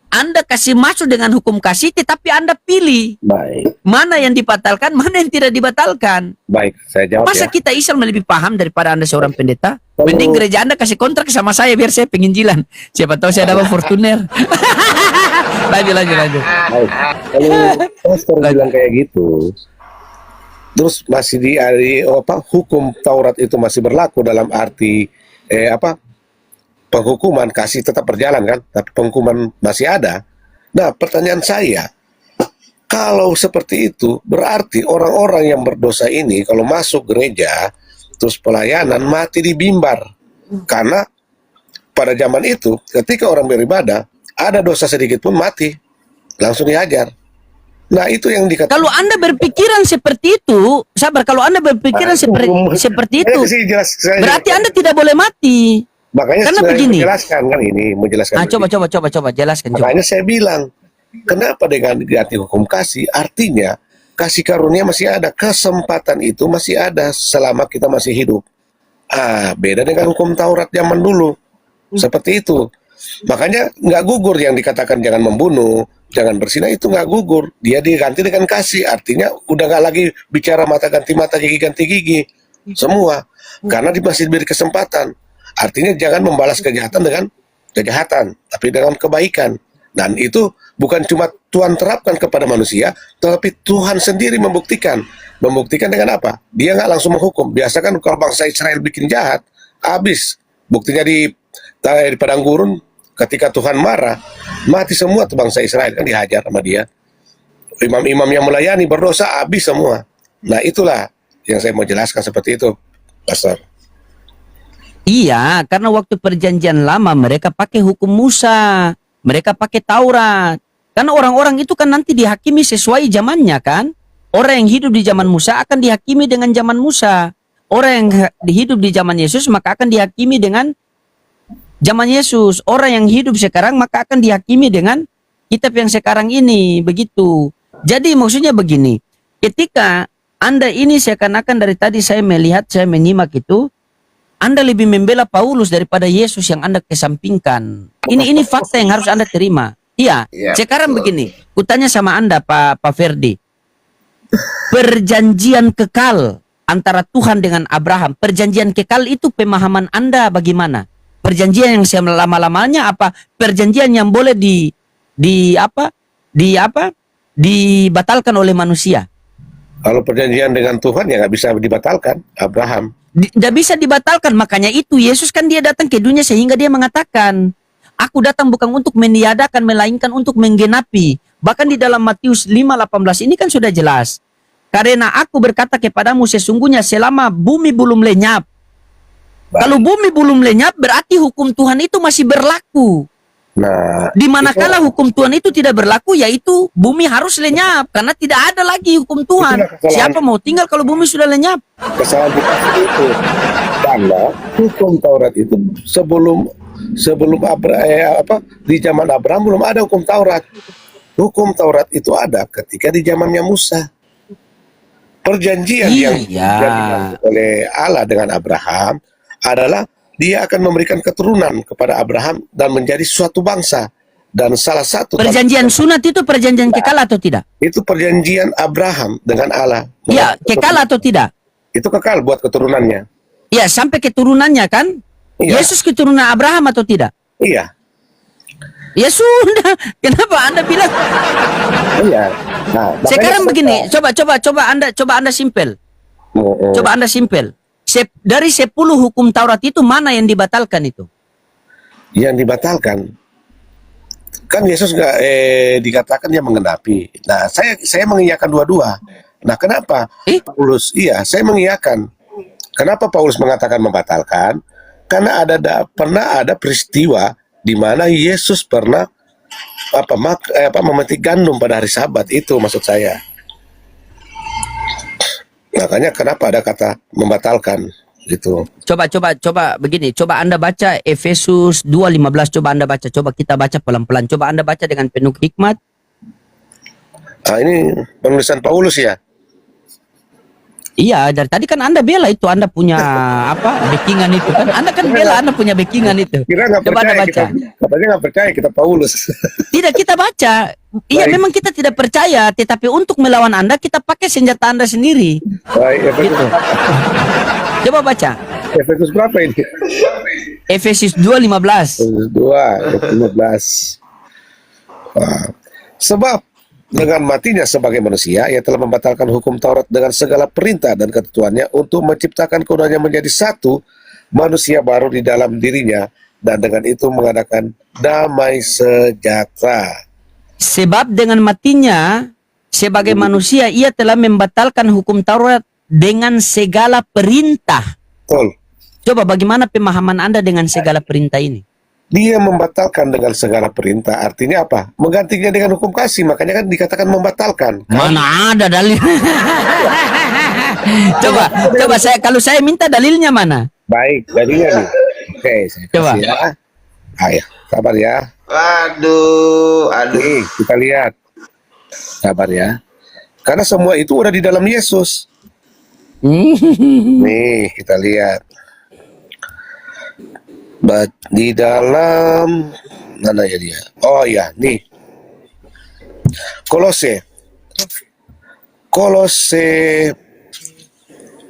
Anda kasih masuk dengan hukum kasih, tetapi Anda pilih. Baik. Mana yang dibatalkan, mana yang tidak dibatalkan. Baik, saya jawab Masa ya. kita Islam lebih paham daripada Anda seorang pendeta? Mending gereja Anda kasih kontrak sama saya biar saya penginjilan. Siapa tahu saya dapat Fortuner. Lanjut. Baik. Kalau pastor bilang kayak gitu, terus masih hukum Taurat itu masih berlaku dalam arti penghukuman kasih tetap berjalan kan, tapi penghukuman masih ada. Nah, pertanyaan saya, kalau seperti itu berarti orang-orang yang berdosa ini kalau masuk gereja terus pelayanan mati di mimbar, karena pada zaman itu ketika orang beribadah ada dosa sedikit pun mati langsung dihajar. Nah, itu yang dikatakan. Kalau Anda berpikiran seperti itu, sabar, kalau Anda berpikiran seperti itu, berarti Anda tidak boleh mati. Makanya Karena saya begini. menjelaskan kan ini, menjelaskan. Coba jelaskan. Makanya saya bilang, kenapa dengan diganti hukum kasih? Artinya kasih karunia masih ada, kesempatan itu masih ada selama kita masih hidup. Beda dengan hukum Taurat zaman dulu. Seperti itu. Makanya nggak gugur yang dikatakan jangan membunuh, jangan bersinah, itu nggak gugur. Dia diganti dengan kasih, artinya udah nggak lagi bicara mata ganti mata, gigi ganti gigi, semua. Karena masih diberi kesempatan. Artinya jangan membalas kejahatan dengan kejahatan, tapi dengan kebaikan. Dan itu bukan cuma Tuhan terapkan kepada manusia, tetapi Tuhan sendiri membuktikan. Membuktikan dengan apa? Dia nggak langsung menghukum. Biasa kan kalau bangsa Israel bikin jahat, habis. Buktinya di padang gurun, ketika Tuhan marah, mati semua tuh bangsa Israel, kan dihajar sama dia. Imam-imam yang melayani berdosa, habis semua. Nah, itulah yang saya mau jelaskan seperti itu, Pastor. Iya, karena waktu perjanjian lama mereka pakai hukum Musa, mereka pakai Taurat. Karena orang-orang itu kan nanti dihakimi sesuai zamannya kan. Orang yang hidup di zaman Musa akan dihakimi dengan zaman Musa. Orang yang hidup di zaman Yesus maka akan dihakimi dengan zaman Yesus. Orang yang hidup sekarang maka akan dihakimi dengan kitab yang sekarang ini. Begitu. Jadi maksudnya begini. Ketika Anda ini seakan-akan dari tadi saya melihat, saya menyimak itu, Anda lebih membela Paulus daripada Yesus yang Anda kesampingkan. Ini fakta yang harus Anda terima. Iya. Iya, Sekarang betul. begini. Kutanya sama Anda Pak Ferdi. Perjanjian kekal antara Tuhan dengan Abraham. Perjanjian kekal itu pemahaman Anda bagaimana? Perjanjian yang selama-lamanya apa? Perjanjian yang boleh dibatalkan oleh manusia. Kalau perjanjian dengan Tuhan ya nggak bisa dibatalkan, Abraham. Tidak bisa dibatalkan, makanya itu Yesus kan dia datang ke dunia sehingga dia mengatakan, aku datang bukan untuk meniadakan melainkan untuk menggenapi. Bahkan di dalam Matius 5:18 ini kan sudah jelas. Karena aku berkata kepadamu sesungguhnya selama bumi belum lenyap. Kalau bumi belum lenyap berarti hukum Tuhan itu masih berlaku. Nah, Di manakala hukum Tuhan itu tidak berlaku, yaitu bumi harus lenyap karena tidak ada lagi hukum Tuhan. Itulah kesalahan. Siapa mau tinggal kalau bumi sudah lenyap? kesalahan kita itu karena hukum Taurat itu sebelum di zaman Abraham belum ada hukum Taurat. Hukum Taurat itu ada ketika di zamannya Musa. Perjanjian yang dilakukan oleh Allah dengan Abraham adalah dia akan memberikan keturunan kepada Abraham dan menjadi suatu bangsa. Dan salah satu Perjanjian sunat itu perjanjian kekal atau tidak? itu perjanjian Abraham dengan Allah. Ya, kekal atau tidak? Itu kekal buat keturunannya. Ya, sampai keturunannya kan? Iya. Yesus keturunan Abraham atau tidak? Iya. Ya sudah. Kenapa Anda bilang? Iya. Nah, Sekarang begini, coba Anda simpel. Coba Anda simpel. Dari 10 hukum Taurat itu mana yang dibatalkan itu? Yang dibatalkan kan Yesus nggak dikatakan dia menggenapi. Nah, saya mengiyakan dua-dua. Nah, kenapa Paulus? Iya, saya mengiyakan. Kenapa Paulus mengatakan membatalkan? Karena pernah ada peristiwa di mana Yesus pernah memetik gandum pada hari Sabat, itu maksud saya. Makanya kenapa ada kata membatalkan gitu. Coba begini, coba Anda baca Efesus 2:15, coba Anda baca, coba kita baca pelan-pelan, coba Anda baca dengan penuh hikmat. Ini penulisan Paulus ya. Iya, dari tadi kan Anda bela itu, Anda punya backingan itu kan? Anda kan bela Anda punya backingan itu. Kira nggak Coba Anda percaya baca. katanya nggak percaya kita Paulus. Tidak, kita baca. Iya, Baik. memang kita tidak percaya, tetapi untuk melawan Anda kita pakai senjata Anda sendiri. Baik, Gitu. Coba baca. Efesus berapa ini? Efesus 2:15. Efesus 2:15. Sebab Dengan matinya sebagai manusia, ia telah membatalkan hukum Taurat dengan segala perintah dan ketentuannya untuk menciptakan keduanya menjadi satu manusia baru di dalam dirinya, dan dengan itu mengadakan damai sejahtera. Sebab dengan matinya sebagai manusia ia telah membatalkan hukum Taurat dengan segala perintah. Betul. Coba bagaimana pemahaman Anda dengan segala perintah ini? Dia membatalkan dengan segala perintah, artinya apa? Menggantinya dengan hukum kasih, makanya kan dikatakan membatalkan. Mana ada dalil? coba kalau saya minta dalilnya mana? Baik, dalilnya nih. Oke, saya Coba. kasih ya. Ayo, sabar ya. Aduh. Nih, kita lihat. Sabar ya. Karena semua itu udah di dalam Yesus. Nih, kita lihat. Di dalam mana ya dia? Oh ya, nih. Kolose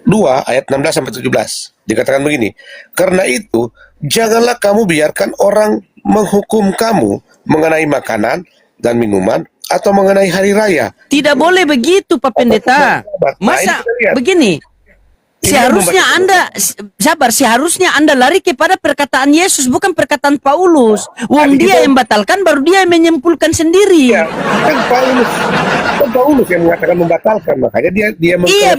2 ayat 16 sampai 17. Dikatakan begini, karena itu janganlah kamu biarkan orang menghukum kamu mengenai makanan dan minuman atau mengenai hari raya. Tidak boleh begitu, Pak Pendeta. Masa begini? Seharusnya Anda seharusnya Anda lari kepada perkataan Yesus, bukan perkataan Paulus. Wong dia yang batalkan, baru dia yang menyimpulkan sendiri. Iya, kan Paulus yang mengatakan membatalkan, makanya dia Iya,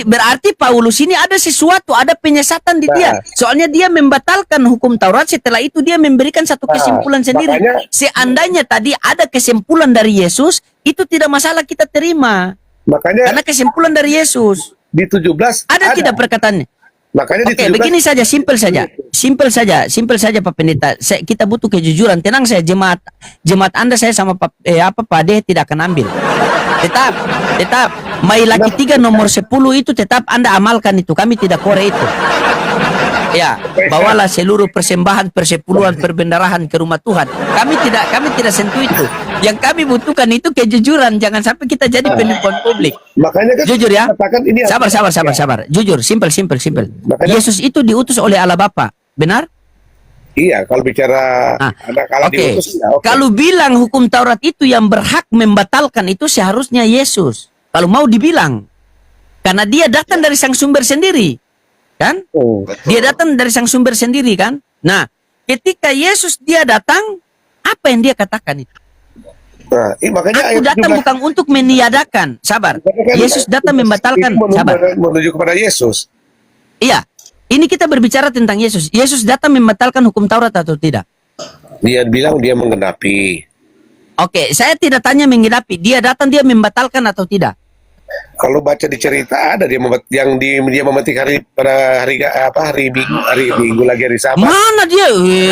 berarti Paulus ini ada sesuatu, ada penyesatan di dia. Soalnya dia membatalkan hukum Taurat, setelah itu dia memberikan satu kesimpulan sendiri. Seandainya tadi ada kesimpulan dari Yesus, itu tidak masalah kita terima. Makanya Karena kesimpulan dari Yesus. di 17 Ada tidak perkataannya? Makanya Oke, begini saja, simpel saja Pak Pendeta. Kita butuh kejujuran. Tenang saya, jemaat Anda saya sama Pak Deh tidak akan ambil. Tetap Mailaki 3 nomor 10 itu tetap Anda amalkan itu. Kami tidak kore itu. Ya, bawalah seluruh persembahan, persepuluhan, perbendarahan ke rumah Tuhan. Kami tidak sentuh itu. Yang kami butuhkan itu kejujuran. Jangan sampai kita jadi penipuan publik. Makanya kan Jujur ya. ini Sabar. Jujur, simpel. Makanya- Yesus itu diutus oleh Allah Bapa. Benar? Iya, kalau bicara anak Allah Oke. diutus, ya, oke. Kalau bilang hukum Taurat itu yang berhak membatalkan itu seharusnya Yesus. Kalau mau dibilang. Karena dia datang dari sang sumber sendiri. Kan? Oh. Dia datang dari sang sumber sendiri kan? Nah, ketika Yesus dia datang, apa yang dia katakan itu? Nah, makanya Aku ayat datang 17 bukan untuk meniadakan. Sabar. Makanya kan Yesus datang membatalkan. itu Sabar. menuju kepada Yesus. Iya. Ini kita berbicara tentang Yesus. Yesus datang membatalkan hukum Taurat atau tidak? Dia bilang dia menggenapi. Oke, saya tidak tanya menggenapi. Dia datang dia membatalkan atau tidak? Kalau baca di cerita ada dia dia memetik pada hari Minggu lagi hari Sabat. Mana dia?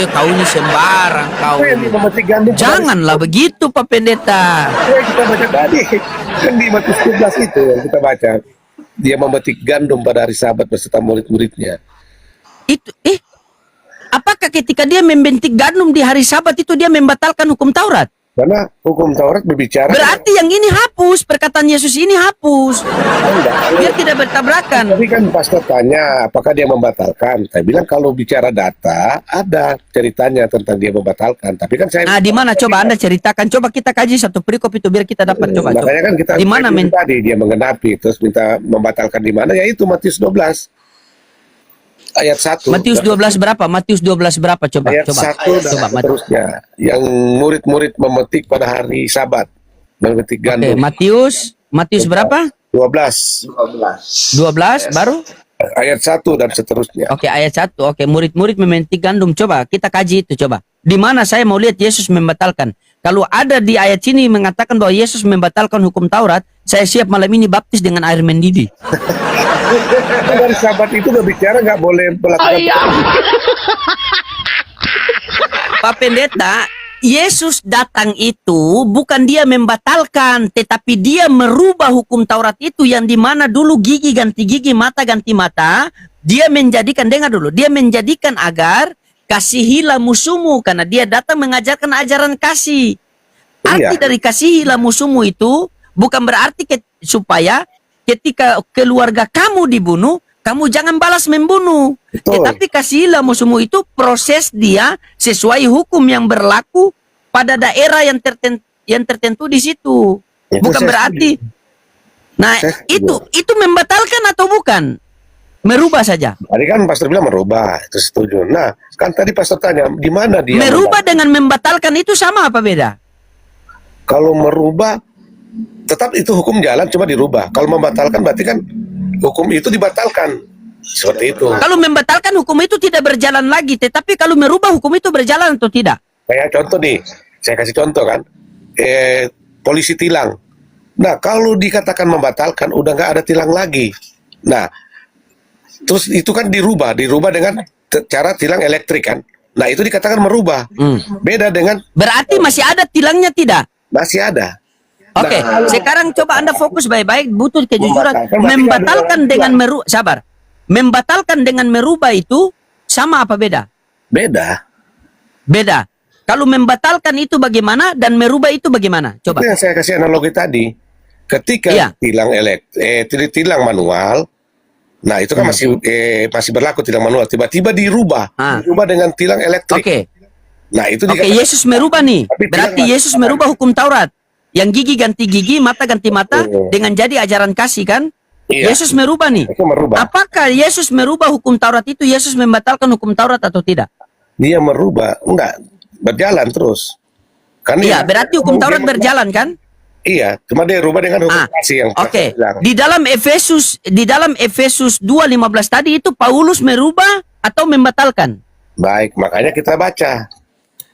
Kau ini sembarang kau. Dia memetik gandum. Janganlah begitu, Pak Pendeta. Kita baca tadi kan di Matius 12 itu yang kita baca. Dia memetik gandum pada hari Sabat beserta murid-muridnya. Itu apakah ketika dia membentik gandum di hari Sabat itu dia membatalkan hukum Taurat? Karena hukum Taurat berbicara. Berarti yang ini hapus, perkataan Yesus ini hapus. Dia tidak bertabrakan. Tapi kan pastor tanya apakah dia membatalkan. Saya bilang kalau bicara data ada ceritanya tentang dia membatalkan. Tapi kan saya. Nah, di mana coba Anda ceritakan? Coba kita kaji satu perikop itu biar kita dapat coba. Makanya kan kita di mana tadi dia menggenapi terus minta membatalkan di mana? Yaitu Matius 12 ayat 1. Matius 12 berapa? Matius 12 berapa? Coba, Ayat coba. 1 dan Coba, seterusnya. Yang murid-murid memetik pada hari Sabat. Memetik Oke, gandum. Matius berapa? 12. 12 baru? Ayat 1 dan seterusnya. Oke, ayat 1. Oke, murid-murid memetik gandum. Coba kita kaji itu coba. Di mana saya mau lihat Yesus membatalkan? Kalau ada di ayat sini mengatakan bahwa Yesus membatalkan hukum Taurat, saya siap malam ini baptis dengan air mendidih. Dari Sabat itu berbicara nggak boleh melakukan. Pak Pendeta, Yesus datang itu bukan dia membatalkan, tetapi dia merubah hukum Taurat itu yang dimana dulu gigi ganti gigi, mata ganti mata. Dia menjadikan, dengar dulu, dia menjadikan agar kasihilah musuhmu, karena dia datang mengajarkan ajaran kasih. Arti dari kasihilah musuhmu itu bukan berarti supaya ketika keluarga kamu dibunuh, kamu jangan balas membunuh. Betul. Tetapi kasihilah musuhmu itu proses dia sesuai hukum yang berlaku pada daerah yang tertentu di situ. Itu Bukan saya berarti. setuju. Nah, Saya setuju. itu membatalkan atau bukan? Merubah saja. Tadi kan pastor bilang merubah, itu setuju. Nah, kan tadi pastor tanya, di mana dia Merubah membatalkan? dengan membatalkan itu sama apa beda? Kalau merubah, tetap itu hukum jalan, cuma dirubah. Kalau membatalkan berarti kan hukum itu dibatalkan. Seperti itu. Kalau membatalkan hukum itu tidak berjalan lagi, tetapi kalau merubah hukum itu berjalan atau tidak? Kayak contoh nih, saya kasih contoh kan, polisi tilang. Nah, kalau dikatakan membatalkan, udah nggak ada tilang lagi. Nah, terus itu kan dirubah dengan cara tilang elektrik kan. Nah, itu dikatakan merubah. Beda dengan Berarti masih ada tilangnya tidak? masih ada. Oke, sekarang coba Anda fokus baik-baik, butuh kejujuran. Membatalkan berarti Membatalkan ada dengan sabar. Membatalkan dengan merubah itu sama apa beda? Beda. Beda. Kalau membatalkan itu bagaimana dan merubah itu bagaimana? Coba. Itu yang saya kasih analogi tadi. Ketika Iya. tilang manual, nah itu kan masih berlaku tilang manual. Tiba-tiba dirubah dengan tilang elektrik. Oke. Nah itu Oke, dikatakan- Yesus merubah nih. Tapi Berarti tilang Yesus merubah hukum Taurat. Yang gigi ganti gigi, mata ganti mata dengan jadi ajaran kasih kan? Iya. Yesus merubah nih. Itu merubah. Apakah Yesus merubah hukum Taurat itu? Yesus membatalkan hukum Taurat atau tidak? Dia merubah, enggak berjalan terus. Kan Iya, dia- berarti hukum Taurat berjalan kan? Iya, cuma dia rubah dengan hukum Ah, kasih yang Oke. saya bilang. Di dalam Efesus 2:15 tadi itu Paulus merubah atau membatalkan? Baik, makanya kita baca.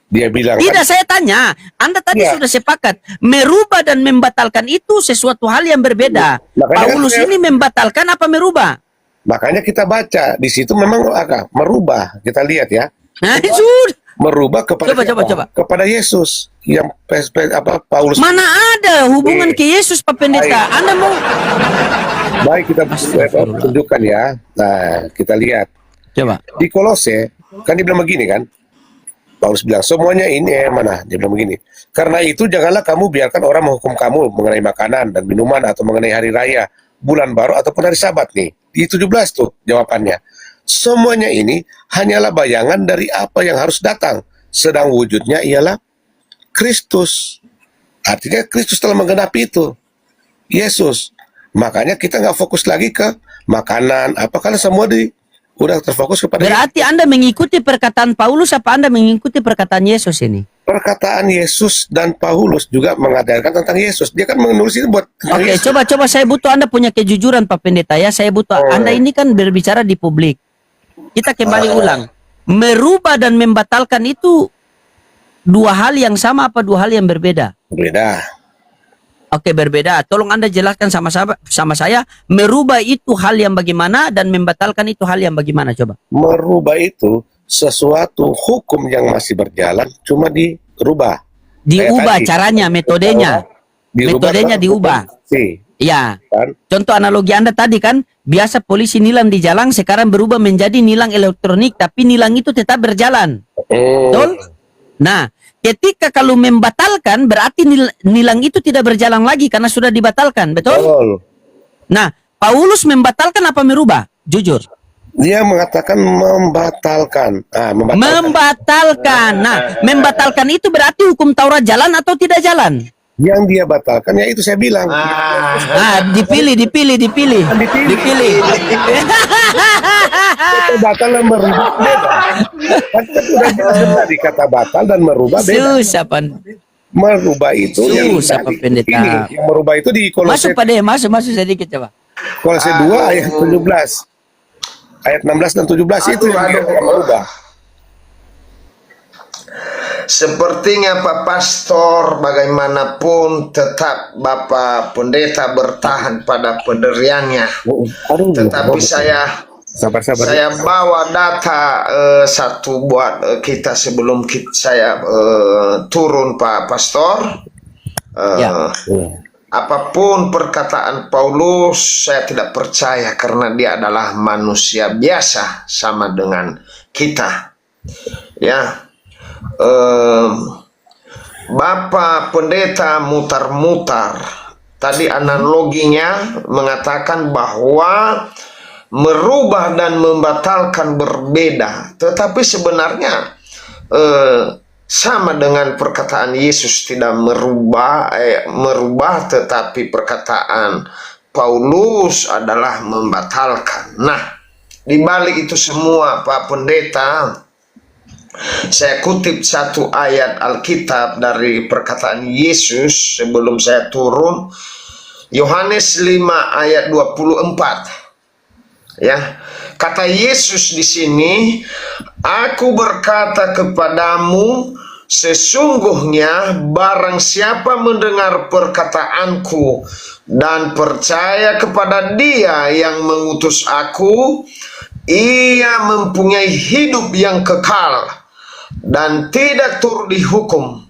Dia bilang Tidak, kan, saya tanya. Anda tadi Iya. sudah sepakat. Merubah dan membatalkan itu sesuatu hal yang berbeda. Makanya kan Paulus saya- ini membatalkan apa merubah? makanya kita baca di situ memang agak merubah. Kita lihat ya, Nah, sudah. merubah kepada Coba. siapa? Kepada Yesus yang Paulus. Mana ada hubungan ke Yesus, Pak Pendeta? Anda mau... Baik, kita tunjukkan ya. Nah, kita lihat Coba. di Kolose kan dia bilang begini kan. Paulus bilang semuanya ini mana? Dia bilang begini. Karena itu janganlah kamu biarkan orang menghukum kamu mengenai makanan dan minuman atau mengenai hari raya, bulan baru ataupun hari Sabat nih. Di 17 tuh jawabannya. Semuanya ini hanyalah bayangan dari apa yang harus datang, sedang wujudnya ialah Kristus. Artinya Kristus telah menggenapi itu. Yesus. Makanya kita nggak fokus lagi ke makanan, apa karena semua udah terfokus kepada Berarti Anda mengikuti perkataan Paulus apa Anda mengikuti perkataan Yesus ini? perkataan Yesus. Dan Paulus juga mengajarkan tentang Yesus. Dia kan menulis itu buat tentang Oke, Yesus. coba saya butuh Anda punya kejujuran Pak Pendeta ya. Saya butuh Anda ini kan berbicara di publik. Kita kembali ulang. Merubah dan membatalkan itu dua hal yang sama apa dua hal yang berbeda? Beda. Oke, berbeda. Tolong Anda jelaskan sama saya, merubah itu hal yang bagaimana dan membatalkan itu hal yang bagaimana, coba. Merubah itu sesuatu hukum yang masih berjalan cuma dirubah. Diubah Kayak tadi. caranya, metodenya. Metodenya dalam diubah. hukum. Ya. Kan? Contoh analogi Anda tadi kan, biasa polisi nilang di jalan sekarang berubah menjadi nilang elektronik tapi nilang itu tetap berjalan. Betul? Nah, ketika kalau membatalkan berarti nilang itu tidak berjalan lagi karena sudah dibatalkan, betul? Betul. Nah, Paulus membatalkan apa merubah? Jujur. Dia mengatakan membatalkan. Membatalkan. Nah, membatalkan itu berarti hukum Taurat jalan atau tidak jalan? Yang dia batalkan ya itu saya bilang. Nah, dipilih. Kata batal dan merubah beda. Kan sudah jelas tadi kata batal dan merubah beda. Susah, Pan. Merubah itu Susah, Pak Pendeta. yang merubah itu di Kolose Masuk Pak De, masuk sedikit coba. Kolose 2 ayat 17. Ayat 16 dan 17 itu yang dia merubah. Sepertinya Pak Pastor bagaimanapun tetap Bapak Pendeta bertahan pada pendiriannya. Tetapi saya sabar. bawa data satu buat kita sebelum saya turun Pak Pastor. Ya. Apapun perkataan Paulus saya tidak percaya karena dia adalah manusia biasa sama dengan kita. Ya. Bapak Pendeta mutar-mutar tadi analoginya mengatakan bahwa merubah dan membatalkan berbeda, tetapi sebenarnya sama dengan perkataan Yesus tidak merubah, tetapi perkataan Paulus adalah membatalkan. Nah, di balik itu semua, Pak Pendeta, saya kutip satu ayat Alkitab dari perkataan Yesus sebelum saya turun. Yohanes 5 ayat 24. Ya. Kata Yesus di sini, "Aku berkata kepadamu, sesungguhnya barang siapa mendengar perkataanku dan percaya kepada Dia yang mengutus aku, ia mempunyai hidup yang kekal dan tidak turut dihukum,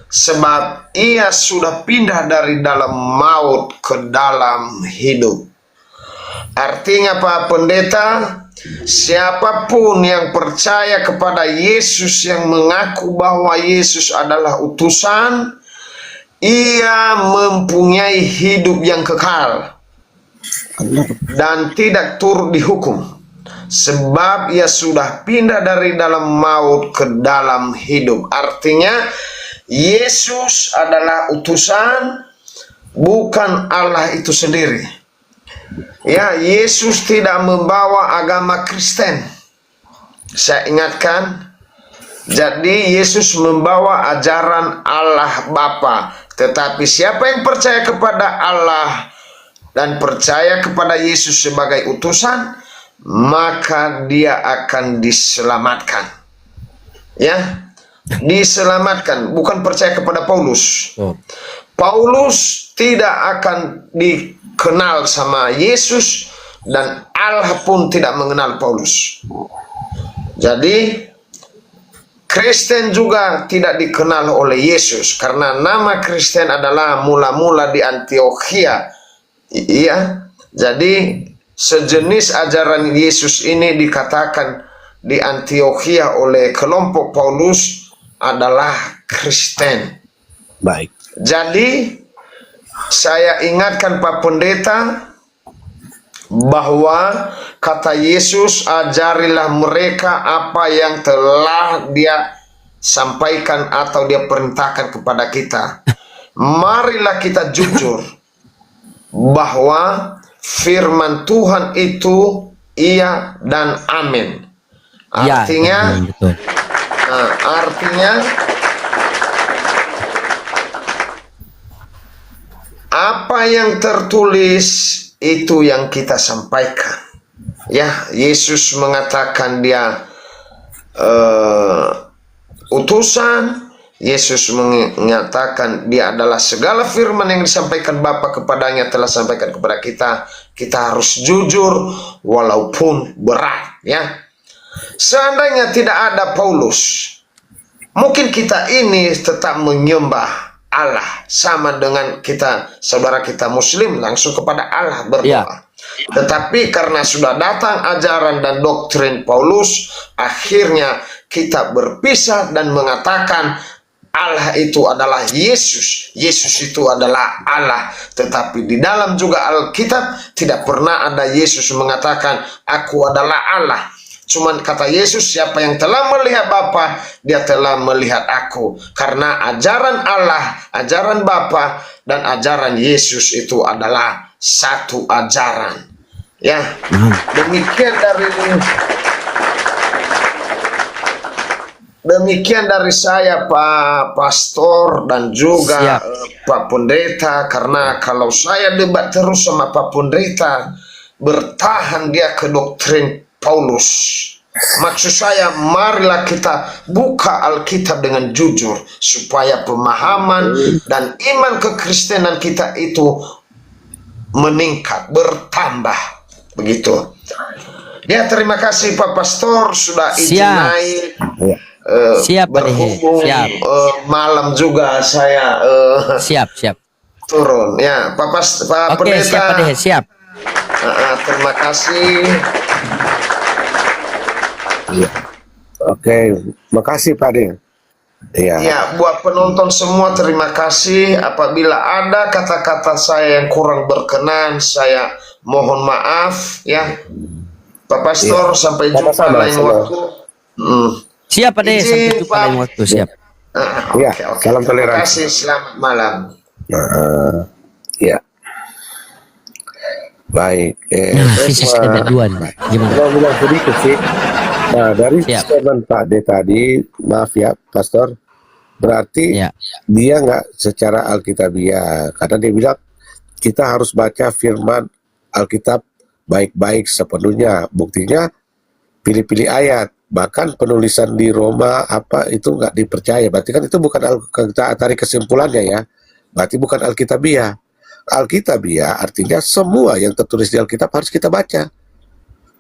sebab ia sudah pindah dari dalam maut ke dalam hidup." Artinya, Pak Pendeta, siapapun yang percaya kepada Yesus, yang mengaku bahwa Yesus adalah utusan, ia mempunyai hidup yang kekal dan tidak turut dihukum, sebab ia sudah pindah dari dalam maut ke dalam hidup. Artinya, Yesus adalah utusan, bukan Allah itu sendiri. Ya, Yesus tidak membawa agama Kristen. Saya ingatkan, jadi Yesus membawa ajaran Allah Bapa. Tetapi siapa yang percaya kepada Allah dan percaya kepada Yesus sebagai utusan, maka dia akan diselamatkan. Ya, diselamatkan, bukan percaya kepada Paulus. Paulus tidak akan dikenal sama Yesus, dan Allah pun tidak mengenal Paulus. Jadi Kristen juga tidak dikenal oleh Yesus, karena nama Kristen adalah mula-mula di Antiokhia. Iya, jadi sejenis ajaran Yesus ini dikatakan di Antiokhia oleh kelompok Paulus adalah Kristen. Baik. Jadi saya ingatkan Pak Pendeta bahwa kata Yesus, "Ajarilah mereka apa yang telah Dia sampaikan atau Dia perintahkan kepada kita." Marilah kita jujur bahwa firman Tuhan itu iya dan amin. Artinya, betul. Artinya apa yang tertulis itu yang kita sampaikan. Ya, Yesus mengatakan Dia utusan. Yesus mengatakan Dia adalah segala firman yang disampaikan Bapa kepadanya telah sampaikan kepada kita. Kita harus jujur walaupun berat. Ya, seandainya tidak ada Paulus, mungkin kita ini tetap menyembah Allah, sama dengan kita, saudara kita Muslim langsung kepada Allah berdoa. Tetapi karena sudah datang ajaran dan doktrin Paulus, akhirnya kita berpisah dan mengatakan Allah itu adalah Yesus, Yesus itu adalah Allah. Tetapi di dalam juga Alkitab tidak pernah ada Yesus mengatakan aku adalah Allah. Cuman kata Yesus, siapa yang telah melihat Bapa, dia telah melihat aku. Karena ajaran Allah, ajaran Bapa, dan ajaran Yesus itu adalah satu ajaran. Ya, demikian dari saya, Pak Pastor, dan juga Pak Pendeta. Karena kalau saya debat terus sama Pak Pendeta, bertahan dia ke doktrin Paulus. Maksud saya, marilah kita buka Alkitab dengan jujur, supaya pemahaman dan iman kekristenan kita itu meningkat, bertambah. Begitu. Ya, terima kasih Pak Pastor sudah izin naik. Siap, berhubung malam juga saya siap turun. Ya, Pak Pendeta. Siap. Terima kasih. Iya. Oke, makasih Pak De. Iya. Ya, buat penonton semua terima kasih. Apabila ada kata-kata saya yang kurang berkenan, saya mohon maaf ya. Pak Pastor, sampai jumpa lain waktu. Siap Pak De, sampai jumpa lain waktu, siap. Iya, Oke, oke. salam Terima toleransi. kasih. Selamat malam. Ya, baik. Nah, Saya sisa cuma sekedar dua nih. Gimana? mau bilang sedikit sih. Nah, dari Siap. statement Pak D tadi, maaf ya, Pastor, berarti Ya. dia nggak secara Alkitabiah, karena dia bilang kita harus baca firman Alkitab baik-baik sepenuhnya. Buktinya pilih-pilih ayat, bahkan penulisan di Roma apa itu nggak dipercaya. Berarti kan itu bukan kita tarik kesimpulannya ya. Berarti bukan Alkitabiah. Alkitabiah artinya semua yang tertulis di Alkitab harus kita baca.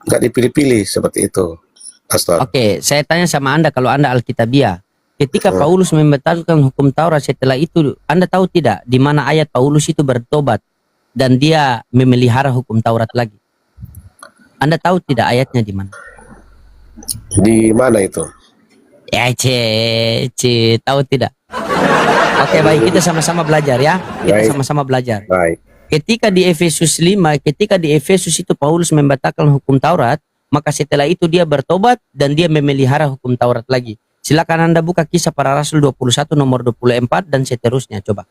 Nggak dipilih-pilih seperti itu, Pastor. Oke, saya tanya sama Anda, kalau Anda Alkitabiah, ketika Paulus membatalkan hukum Taurat, setelah itu Anda tahu tidak di mana ayat Paulus itu bertobat dan dia memelihara hukum Taurat lagi? Anda tahu tidak ayatnya di mana? Di mana itu? Ya, tahu tidak? Oke, baik, kita sama-sama belajar ya. Kita Baik. sama-sama belajar. Baik. Ketika di Efesus 5, ketika di Efesus itu Paulus membatalkan hukum Taurat, maka setelah itu dia bertobat dan dia memelihara hukum Taurat lagi. Silakan Anda buka Kisah Para Rasul 21 nomor 24 dan seterusnya, coba.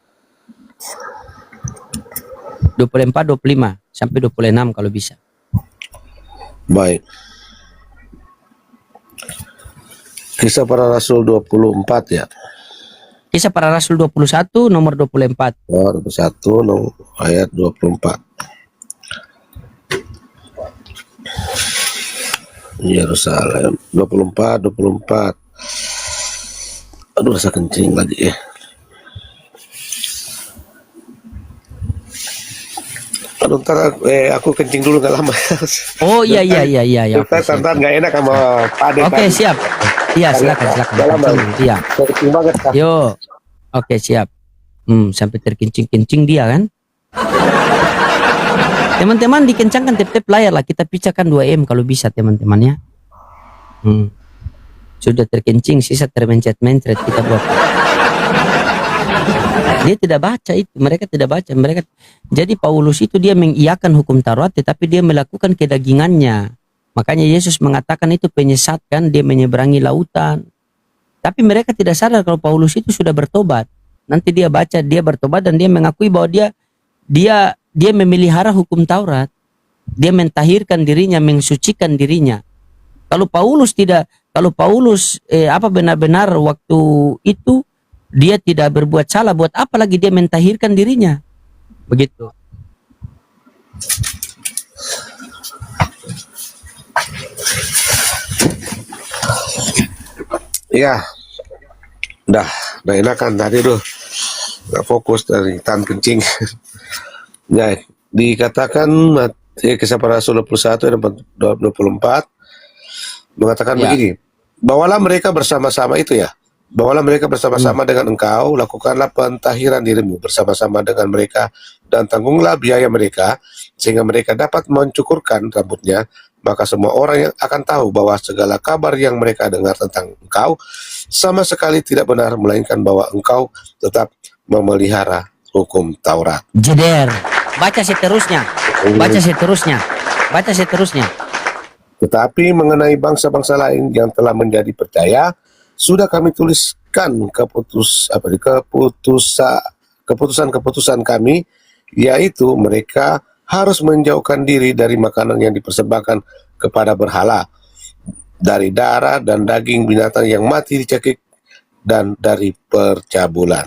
24, 25 sampai 26 kalau bisa. Baik. Kisah Para Rasul 24 ya. Kisah Para Rasul 21 nomor 24. Oh, 21 ayat 24. Yerusalem 24. Aduh, rasa kencing lagi ya. Aduh, ntar aku kencing dulu nggak lama. Oh iya. Oke, Kita ntar nggak enak sama Pak Ade. Oke, siap. Iya, silakan. Dalam Iya. kencing banget. Kak. Yo. Oke, siap. Sampai terkencing-kencing dia kan. Teman-teman, dikencangkan tap-tap layar lah. Kita pecahkan 2M kalau bisa, teman-teman ya. Sudah terkencing, sisa termencet-mencet kita buat. Dia tidak baca itu, mereka tidak baca. Jadi Paulus itu dia mengiyakan hukum Taurat, tetapi dia melakukan kedagingannya. Makanya Yesus mengatakan itu penyesat kan, dia menyeberangi lautan. Tapi mereka tidak sadar kalau Paulus itu sudah bertobat. Nanti dia baca, dia bertobat dan dia mengakui bahwa dia memelihara hukum Taurat. Dia mentahirkan dirinya, mensucikan dirinya. Kalau Paulus benar-benar waktu itu dia tidak berbuat salah, buat apa lagi dia mentahirkan dirinya? Begitu. Iya. Udah enakan tadi tuh. Nggak fokus dari tahan kencing. Nah, dikatakan Kisah Para Rasul 21 dan 24 mengatakan Ya. begini, bawalah mereka bersama-sama itu ya, bawalah mereka bersama-sama dengan engkau, lakukanlah pentahiran dirimu bersama-sama dengan mereka, dan tanggunglah biaya mereka, sehingga mereka dapat mencukurkan rambutnya, maka semua orang yang akan tahu bahwa segala kabar yang mereka dengar tentang engkau, sama sekali tidak benar, melainkan bahwa engkau tetap memelihara hukum Taurat. Jeder. Baca seterusnya. Tetapi mengenai bangsa-bangsa lain yang telah menjadi percaya, sudah kami tuliskan keputusan kami, yaitu mereka harus menjauhkan diri dari makanan yang dipersembahkan kepada berhala, dari darah dan daging binatang yang mati dicekik, dan dari percabulan.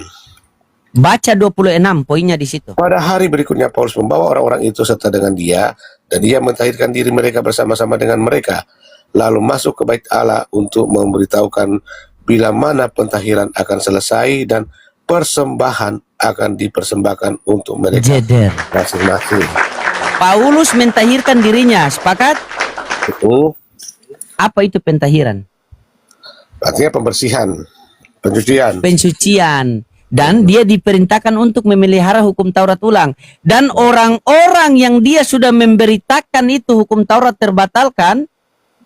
Baca 26 poinnya di situ. Pada hari berikutnya Paulus membawa orang-orang itu serta dengan dia, dan dia mentahirkan diri mereka bersama-sama dengan mereka, lalu masuk ke bait Allah untuk memberitahukan bila mana pentahiran akan selesai dan persembahan akan dipersembahkan untuk mereka Jeder. masing-masing. Paulus mentahirkan dirinya, sepakat? Itu Apa itu pentahiran? artinya pembersihan, pencucian. Pensucian. Dan dia diperintahkan untuk memelihara hukum Taurat ulang. Dan orang-orang yang dia sudah memberitakan itu hukum Taurat terbatalkan,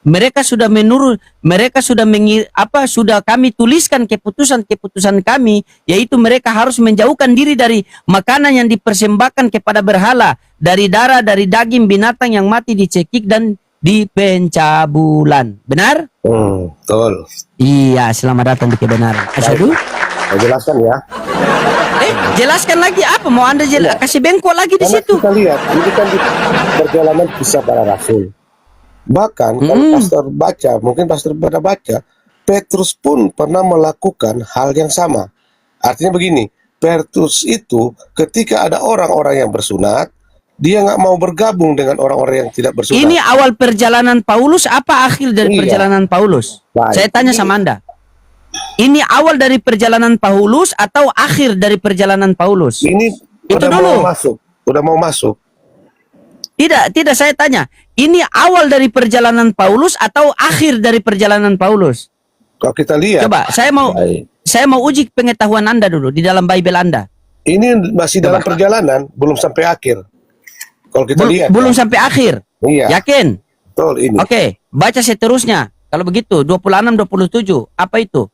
mereka sudah sudah kami tuliskan keputusan kami, yaitu mereka harus menjauhkan diri dari makanan yang dipersembahkan kepada berhala, dari darah, dari daging binatang yang mati dicekik dan di pencabulan. Benar? Betul. Iya, selamat datang di kebenaran. Asyhadu Saya jelaskan ya. Jelaskan lagi apa? Mau Anda kasih bengkok lagi di Karena situ? kita lihat ini kan di perjalanan kisah para rasul. Bahkan kalau pastor baca, mungkin pastor pada baca, Petrus pun pernah melakukan hal yang sama. Artinya begini, Petrus itu ketika ada orang-orang yang bersunat, dia nggak mau bergabung dengan orang-orang yang tidak bersunat. Ini awal perjalanan Paulus apa akhir dari Iya. perjalanan Paulus? Baik. Saya tanya sama Anda. Ini awal dari perjalanan Paulus atau akhir dari perjalanan Paulus? Ini Itu udah dulu. mau masuk. Tidak saya tanya. Ini awal dari perjalanan Paulus atau akhir dari perjalanan Paulus? Kalau kita lihat, Coba, Baik. saya mau uji pengetahuan Anda dulu di dalam Bible Anda. ini masih dalam perjalanan, belum sampai akhir. Kalau kita lihat, Belum ya. sampai akhir. Iya, Yakin? betul ini. Oke, baca seterusnya. Kalau begitu, 26 27. Apa itu?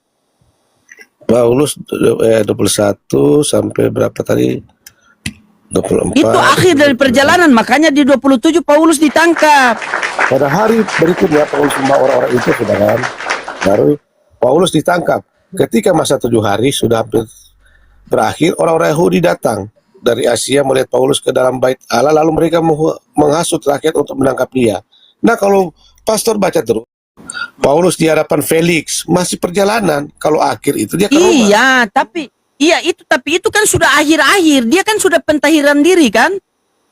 Paulus 21 sampai berapa tadi? 24. Itu akhir dari perjalanan, makanya di 27 Paulus ditangkap. Pada hari berikutnya Paulus membawa orang-orang itu ke dalam, baru Paulus ditangkap. Ketika masa 7 hari sudah hampir berakhir, orang-orang Yahudi datang dari Asia melihat Paulus ke dalam bait Allah, lalu mereka menghasut rakyat untuk menangkap dia. Nah, kalau pastor baca terus, Paulus di hadapan Felix masih perjalanan. Kalau akhir itu dia ke Roma. Iya, tapi itu kan sudah akhir-akhir. Dia kan sudah pentahiran diri kan?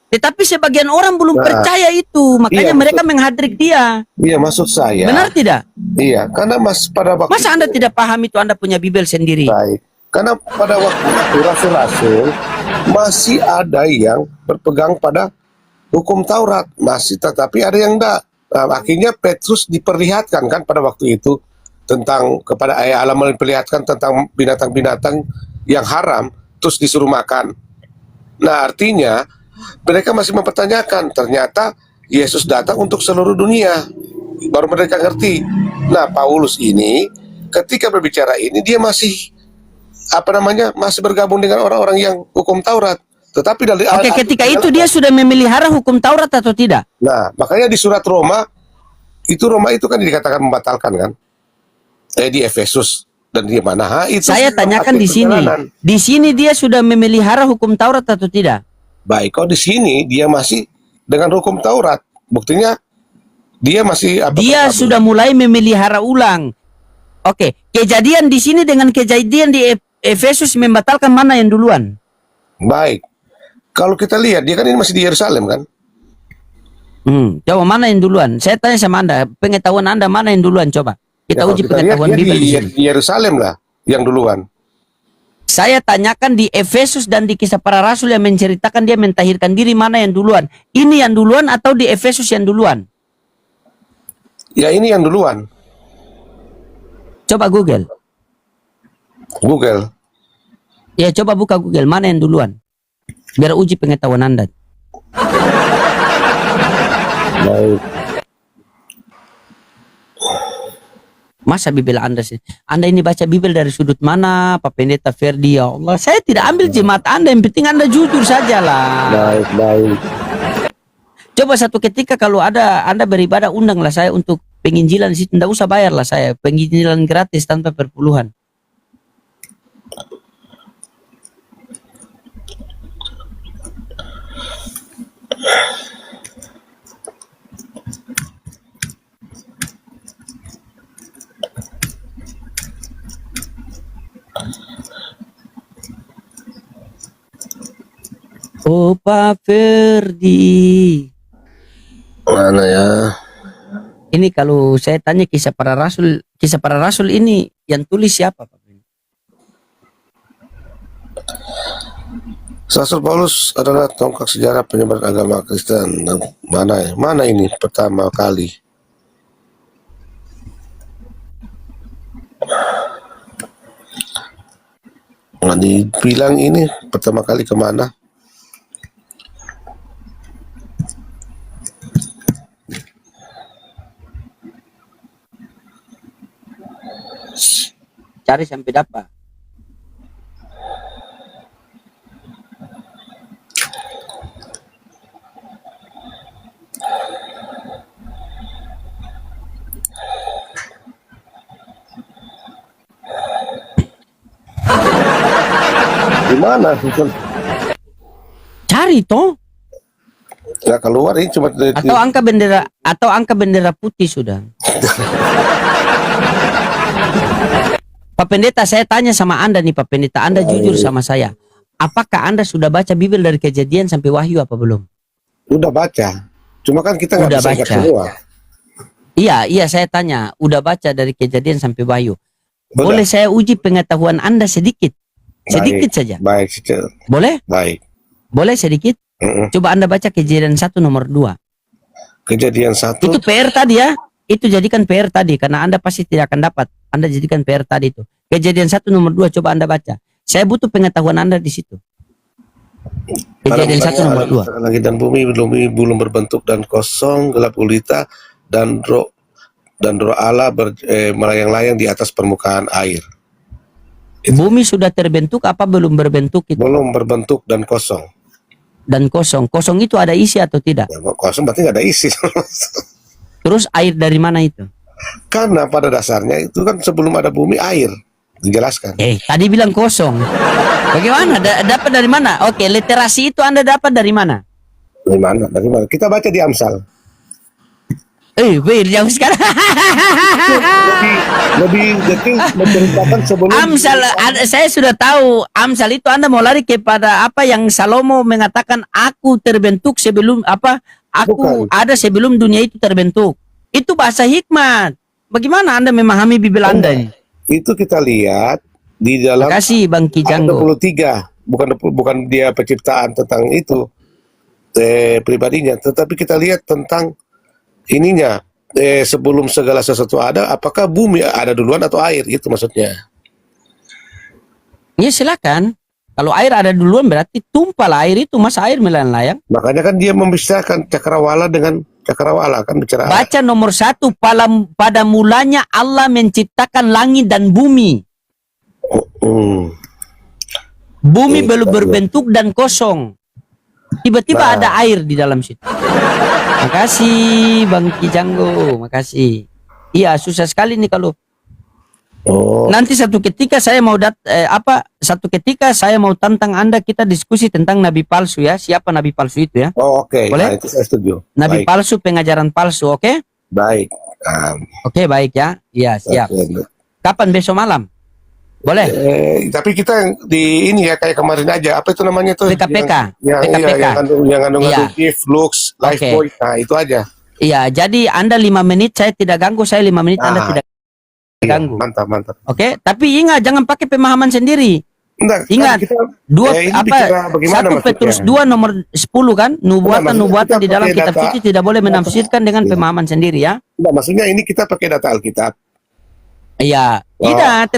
Tetapi sebagian orang belum Nah, percaya itu, makanya iya, mereka menghadrik dia. Iya, maksud saya. Benar tidak? Iya, karena pada waktu Masa Anda tidak paham itu? Anda punya Bible sendiri. baik. Karena pada waktu itu rasul-rasul masih ada yang berpegang pada hukum Taurat, masih, tetapi ada yang enggak. Nah, akhirnya Petrus diperlihatkan kan pada waktu itu tentang kepada ayah Allah, memperlihatkan tentang binatang-binatang yang haram, terus disuruh makan. Nah, artinya mereka masih mempertanyakan, ternyata Yesus datang untuk seluruh dunia. Baru mereka ngerti. Nah, Paulus ini ketika berbicara ini dia masih masih bergabung dengan orang-orang yang hukum Taurat. Tetapi dari Oke, ketika itu dia sudah memelihara hukum Taurat atau tidak? Nah, makanya di surat Roma itu kan dikatakan membatalkan kan? Di Efesus dan di mana? Itu Saya tanyakan di sini. perjalanan. Di sini dia sudah memelihara hukum Taurat atau tidak? Baik, kalau di sini dia masih dengan hukum Taurat. Buktinya dia masih Dia bergabung. sudah mulai memelihara ulang. Oke, kejadian di sini dengan kejadian di Efesus membatalkan mana yang duluan? Baik. Kalau kita lihat dia kan ini masih di Yerusalem kan? Coba mana yang duluan? Saya tanya sama Anda, pengetahuan Anda mana yang duluan? Coba kita kalau uji kita lihat pengetahuan dia Bible di di sini. Yerusalem lah yang duluan. Saya tanyakan di Efesus dan di Kisah Para Rasul yang menceritakan dia mentahirkan diri, mana yang duluan? Ini yang duluan atau di Efesus yang duluan? Ya ini yang duluan. Coba Google. Google. Ya, coba buka Google, mana yang duluan? Biar uji pengetahuan Anda. Baik. Masa Bible Anda sih? Anda ini baca Bible dari sudut mana, Pak Pendeta Ferdi? Ya Allah, saya tidak ambil jemaat Anda, yang penting Anda jujur sajalah. Baik. Coba satu ketika kalau ada Anda beribadah, undanglah saya untuk penginjilan di situ. Tidak usah bayarlah saya, penginjilan gratis tanpa perpuluhan. Oh Pak Ferdi, Mana ya? ini kalau saya tanya kisah para rasul ini yang tulis siapa Pak? Rasul Paulus adalah tonggak sejarah penyebaran agama Kristen. Dan mana ini pertama kali? Nggak dibilang ini pertama kali kemana? Cari sampai dapat. Di mana? Cari toh. Nggak keluar ini cuma Atau angka bendera putih sudah. Pak Pendeta, saya tanya sama Anda nih Pak Pendeta, Anda jujur sama saya. Apakah Anda sudah baca Bibel dari Kejadian sampai Wahyu apa belum? udah baca. Cuma kan kita nggak Udah bisa ingat baca. semua. Iya, saya tanya, udah baca dari Kejadian sampai Wahyu. Udah. Boleh saya uji pengetahuan Anda sedikit? Sedikit Baik, saja. Baik, Sister. Boleh? Baik. Boleh sedikit? Coba Anda baca Kejadian 1 nomor 2. Kejadian 1. Itu PR tadi ya. Itu jadikan PR tadi karena Anda pasti tidak akan dapat. Anda jadikan PR tadi itu. Kejadian 1 nomor 2 coba Anda baca. Saya butuh pengetahuan Anda di situ. Kejadian 1 nomor 2. Langit dan bumi belum berbentuk dan kosong, gelap gulita, dan roh Allah melayang-layang di atas permukaan air. Bumi sudah terbentuk apa belum berbentuk itu? Belum berbentuk dan kosong. Dan kosong. Kosong itu ada isi atau tidak? Ya, kosong berarti nggak ada isi. Terus air dari mana itu? Karena pada dasarnya itu kan sebelum ada bumi air. Dijelaskan. Tadi bilang kosong. Bagaimana? Dapat dari mana? Oke, literasi itu Anda dapat dari mana? Dari mana? Dari mana? Kita baca di Amsal. Jauh sekarang. Lebih detil menceritakan sebelum Amsal, saya sudah tahu. Amsal itu Anda mau lari kepada apa yang Salomo mengatakan, aku terbentuk sebelum apa? Aku Bukan. ada sebelum dunia itu terbentuk. Itu bahasa hikmat. Bagaimana Anda memahami Bibel Anda ini? itu kita lihat di dalam Terima kasih Bang ayat Kijanggo. 23. Bukan dia penciptaan tentang itu pribadinya, tetapi kita lihat tentang ininya sebelum segala sesuatu ada, apakah bumi ada duluan atau air, itu maksudnya. Ya silakan. Kalau air ada duluan berarti tumpahlah air itu, masa air melayang-layang. Makanya kan dia memisahkan cakrawala dengan cakrawala kan bicara. Baca nomor 1, pada mulanya Allah menciptakan langit dan bumi. Bumi belum berbentuk dan kosong. Tiba-tiba ada air di dalam situ. Makasih Bang Kijanggo, makasih. Iya, susah sekali nih kalau nanti satu ketika saya mau tantang Anda, kita diskusi tentang nabi palsu ya. Siapa nabi palsu itu ya? Oke. Boleh? Nah, itu saya setuju. Nabi Baik. palsu, pengajaran palsu, oke? Baik. Oke, baik ya. Iya, siap. Oke. Kapan besok malam? Boleh? Tapi kita di ini ya kayak kemarin aja, apa itu namanya tuh? PKPK. Yang PKPK. yang ngandung Iya. gift, looks, life Oke. boy. Nah, itu aja. Iya, jadi Anda 5 menit, saya tidak ganggu, saya 5 menit, Anda tidak Iya, ganggu. mantap. Oke, tapi ingat jangan pakai pemahaman sendiri. Enggak, Ingat, ini bicara bagaimana 1 Petrus 2 nomor 10 kan, nubuatan kita di dalam pakai kitab data. suci tidak boleh menafsirkan dengan Iya. pemahaman sendiri ya. Enggak, maksudnya ini kita pakai data Alkitab. Iya, Oh. tidak,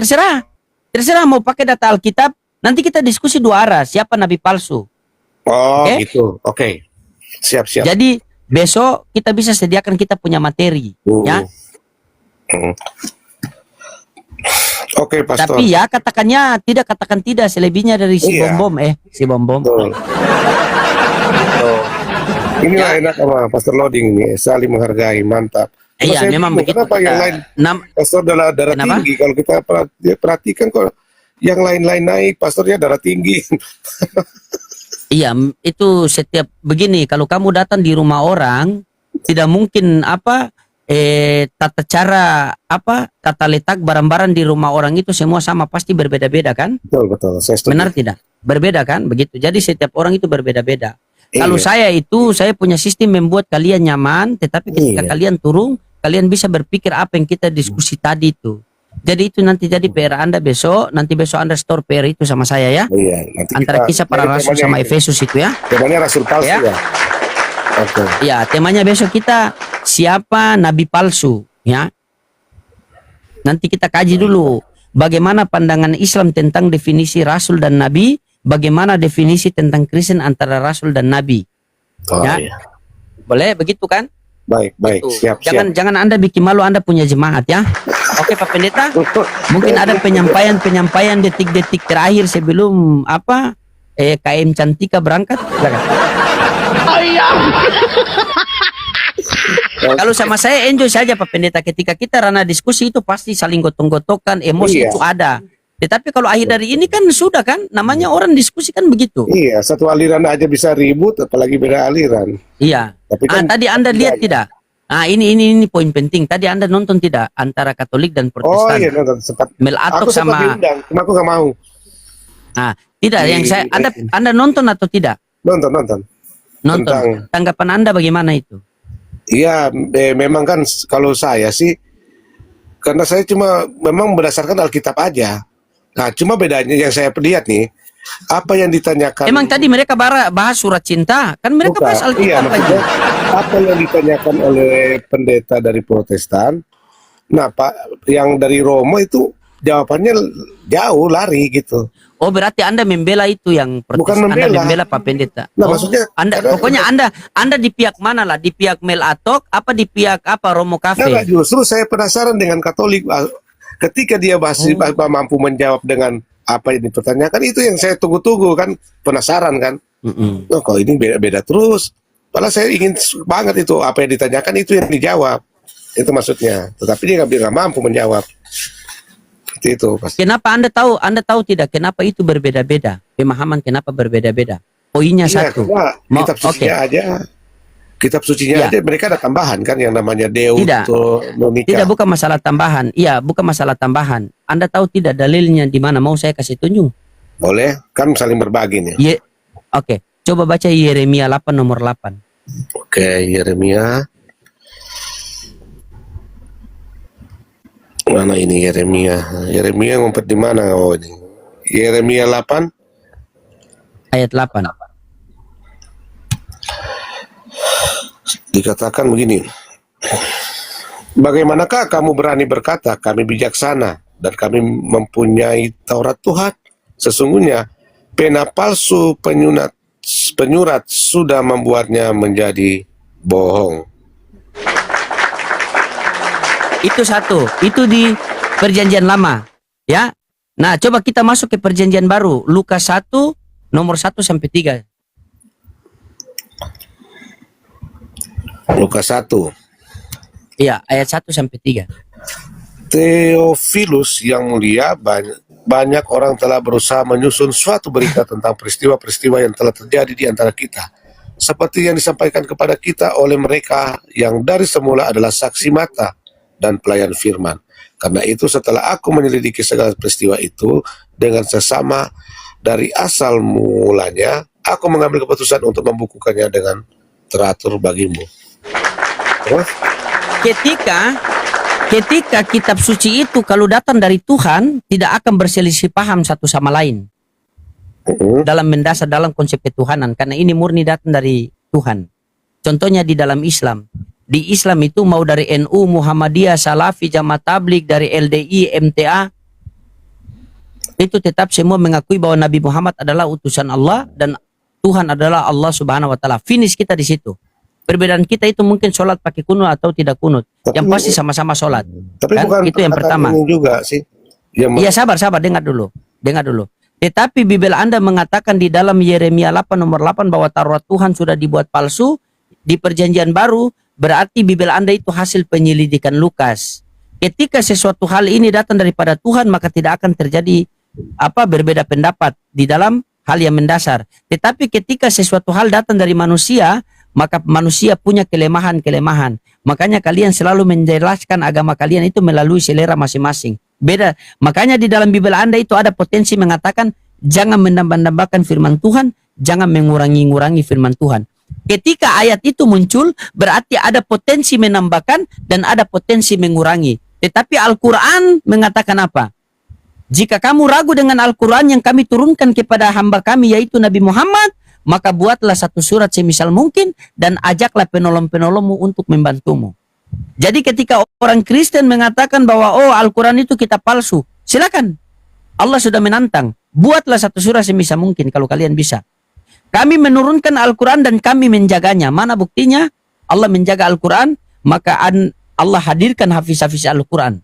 terserah mau pakai data Alkitab. Nanti kita diskusi 2 arah, siapa nabi palsu. Oh, Oke. gitu. Oke. Siap. Jadi besok kita bisa sediakan, kita punya materi ya. Oke, Pastor. Tapi ya katakan tidak selebihnya dari si Iya. bom-bom. Betul. Inilah enak sama Pastor Loading ini, saling menghargai, mantap. Cuma Iya, saya memang bingung, begitu. Kenapa yang lain Pastor darah Kenapa? tinggi? Kalau kita perhatikan kok yang lain-lain naik, pastornya darah tinggi. Iya, itu setiap begini. Kalau kamu datang di rumah orang, tidak mungkin tata cara tata letak barang-barang di rumah orang itu semua sama, pasti berbeda-beda kan? Betul. Saya setuju. Benar tidak? Berbeda kan? Begitu. Jadi setiap orang itu berbeda-beda. Iya. Kalau saya punya sistem membuat kalian nyaman, tetapi ketika Iya. kalian turun, kalian bisa berpikir apa yang kita diskusi tadi itu. Jadi itu nanti jadi PR Anda besok. Nanti besok Anda store PR itu sama saya ya. Iya, nanti Antara kisah para rasul sama Efesus itu ya. Temanya rasul palsu Ya. ya. Oke. Ya, temanya besok kita siapa nabi palsu ya. Nanti kita kaji dulu bagaimana pandangan Islam tentang definisi rasul dan nabi, bagaimana definisi tentang Kristen antara rasul dan nabi. Oh, Ya. iya. Boleh begitu kan? Baik. Tuh. Siap. Jangan Anda bikin malu, Anda punya jemaat ya. Oke Pak Pendeta, mungkin ada penyampaian detik-detik terakhir sebelum KM Cantika berangkat. Silakan. Kalau sama saya enjoy saja Pak Pendeta, ketika kita ranah diskusi itu pasti saling gotong-gotokan, emosi Iya. itu ada. Tetapi kalau akhir dari ini kan sudah kan, namanya orang diskusi kan begitu. Iya, satu aliran aja bisa ribut, apalagi beda aliran. Iya. Tapi kan Tadi Anda lihat tidak? Ini poin penting. Tadi Anda nonton tidak antara Katolik dan Oh Protestan? iya, nonton sempat. Melatok Aku sempat sama diundang, cuma aku nggak mau. tidak yang saya Anda nonton atau tidak? Nonton. Nonton. Tanggapan Anda bagaimana itu? Iya, memang kan kalau saya sih, karena saya cuma memang berdasarkan Alkitab aja. Nah, cuma bedanya yang saya lihat nih, apa yang ditanyakan. Emang tadi mereka bahas surat cinta, kan mereka Bukan, bahas iya, Alkitab lagi. maksudnya apa yang ditanyakan oleh pendeta dari Protestan. Nah, Pak, yang dari Romo itu jawabannya jauh lari gitu. Oh, berarti Anda membela itu yang Protestan. Bukan Anda membela. membela Pak Pendeta. Nah, maksudnya Pokoknya Anda di pihak mana lah? Di pihak Melatok apa di pihak apa Romo Cafe? Nah, justru saya penasaran dengan Katolik. Ketika dia masih mampu menjawab dengan apa yang dipertanyakan, itu yang saya tunggu-tunggu kan, penasaran kan. Oh, kok ini beda-beda terus. Padahal saya ingin banget itu apa yang ditanyakan itu yang dijawab. Itu maksudnya. Tetapi dia nggak mampu menjawab. Itu pasti. Kenapa Anda tahu tidak kenapa itu berbeda-beda? Pemahaman kenapa berbeda-beda? Poinnya Iya, satu. karena kitab sucinya aja. Kitab sucinya aja mereka ada tambahan kan yang namanya Deus untuk menikah. Tidak, bukan masalah tambahan. Iya, bukan masalah tambahan. Anda tahu tidak dalilnya di mana? Mau saya kasih tunjuk? Boleh, kan saling berbagi nih. Oke. Coba baca Yeremia 8 nomor 8. Oke, Yeremia. Mana ini Yeremia? Yeremia ngumpet di mana? Oh ini. Yeremia 8 ayat 8. Dikatakan begini. Bagaimanakah kamu berani berkata kami bijaksana dan kami mempunyai Taurat Tuhan? Sesungguhnya pena palsu penyurat sudah membuatnya menjadi bohong. Itu satu. Itu di Perjanjian Lama, ya. Nah, coba kita masuk ke Perjanjian Baru, Lukas 1 nomor 1 sampai 3. Lukas 1. Iya, ayat 1 sampai 3. Theophilus yang mulia, banyak orang telah berusaha menyusun suatu berita tentang peristiwa-peristiwa yang telah terjadi di antara kita, seperti yang disampaikan kepada kita oleh mereka yang dari semula adalah saksi mata dan pelayan firman. Karena itu setelah aku menyelidiki segala peristiwa itu dengan sesama dari asal mulanya, aku mengambil keputusan untuk membukukannya dengan teratur bagimu. Ketika kitab suci itu kalau datang dari Tuhan tidak akan berselisih paham satu sama lain dalam mendasar dalam konsep ketuhanan, karena ini murni datang dari Tuhan. Contohnya di dalam Islam. Di Islam itu mau dari NU, Muhammadiyah, Salafi, Jamaah Tabligh, dari LDI, MTA, itu tetap semua mengakui bahwa Nabi Muhammad adalah utusan Allah dan Tuhan adalah Allah Subhanahu wa taala. Finish kita di situ. Perbedaan kita itu mungkin sholat pakai kunut atau tidak kunut. Yang pasti sama-sama sholat. Tapi kan? bukan Itu yang pertama. Ini juga sih. Iya, sabar, dengar dulu. Tetapi Bibel Anda mengatakan di dalam Yeremia 8 nomor 8 bahwa Taurat Tuhan sudah dibuat palsu di Perjanjian Baru, berarti Bibel Anda itu hasil penyelidikan Lukas. Ketika sesuatu hal ini datang daripada Tuhan, maka tidak akan terjadi berbeda pendapat di dalam hal yang mendasar. Tetapi ketika sesuatu hal datang dari manusia, maka manusia punya kelemahan-kelemahan. Makanya kalian selalu menjelaskan agama kalian itu melalui selera masing-masing. Beda. Makanya di dalam Bibel Anda itu ada potensi mengatakan jangan menambah-nambahkan firman Tuhan, jangan mengurangi-ngurangi firman Tuhan. Ketika ayat itu muncul, berarti ada potensi menambahkan dan ada potensi mengurangi. Tetapi Al-Quran mengatakan apa? Jika kamu ragu dengan Al-Quran yang kami turunkan kepada hamba kami, yaitu Nabi Muhammad, maka buatlah satu surat semisal mungkin dan ajaklah penolong-penolongmu untuk membantumu. Jadi ketika orang Kristen mengatakan bahwa Al-Quran itu kitab palsu, silakan. Allah sudah menantang. Buatlah satu surat semisal mungkin kalau kalian bisa. Kami menurunkan Al-Quran dan kami menjaganya. Mana buktinya? Allah menjaga Al-Quran, maka Allah hadirkan hafiz-hafiz Al-Quran.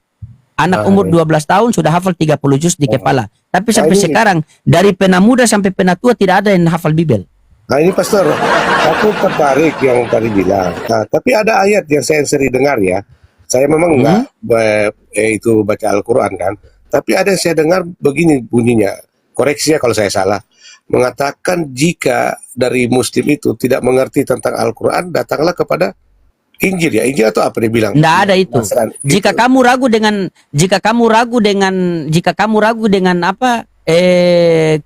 Anak umur 12 tahun sudah hafal 30 juz di kepala. Tapi sampai sekarang, dari pena muda sampai pena tua tidak ada yang hafal Bibel. Nah ini Pastor, aku tertarik yang tadi bilang. Nah, tapi ada ayat yang saya sering dengar ya. Saya memang enggak itu baca Al-Quran kan. Tapi ada yang saya dengar begini bunyinya, koreksi ya kalau saya salah, mengatakan jika dari Muslim itu tidak mengerti tentang Al-Quran, datanglah kepada Injil ya. Injil atau apa dia bilang? Tidak ada itu. Nasrani. Jika Itu. kamu ragu dengan apa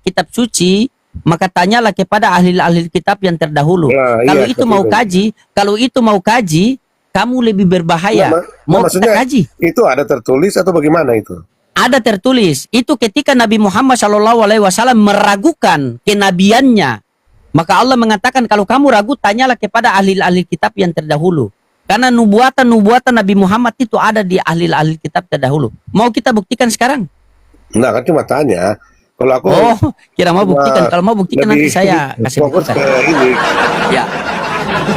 kitab suci, maka tanyalah kepada ahli-ahli kitab yang terdahulu. Nah, Kalau iya, itu seperti mau itu. kaji, kalau itu mau kaji, kamu lebih berbahaya. Mau kita maksudnya kaji? itu ada tertulis atau bagaimana itu? Ada tertulis. Itu ketika Nabi Muhammad SAW meragukan kenabiannya, maka Allah mengatakan kalau kamu ragu, tanyalah kepada ahli-ahli kitab yang terdahulu. Karena nubuatan Nabi Muhammad itu ada di ahli-ahli kitab terdahulu. Mau kita buktikan sekarang? Nah kan cuma tanya. Kalau aku Oh, kira mau cuma buktikan. Kalau mau buktikan nanti lebih saya kasih fokus buktikan. ke ini. Ya.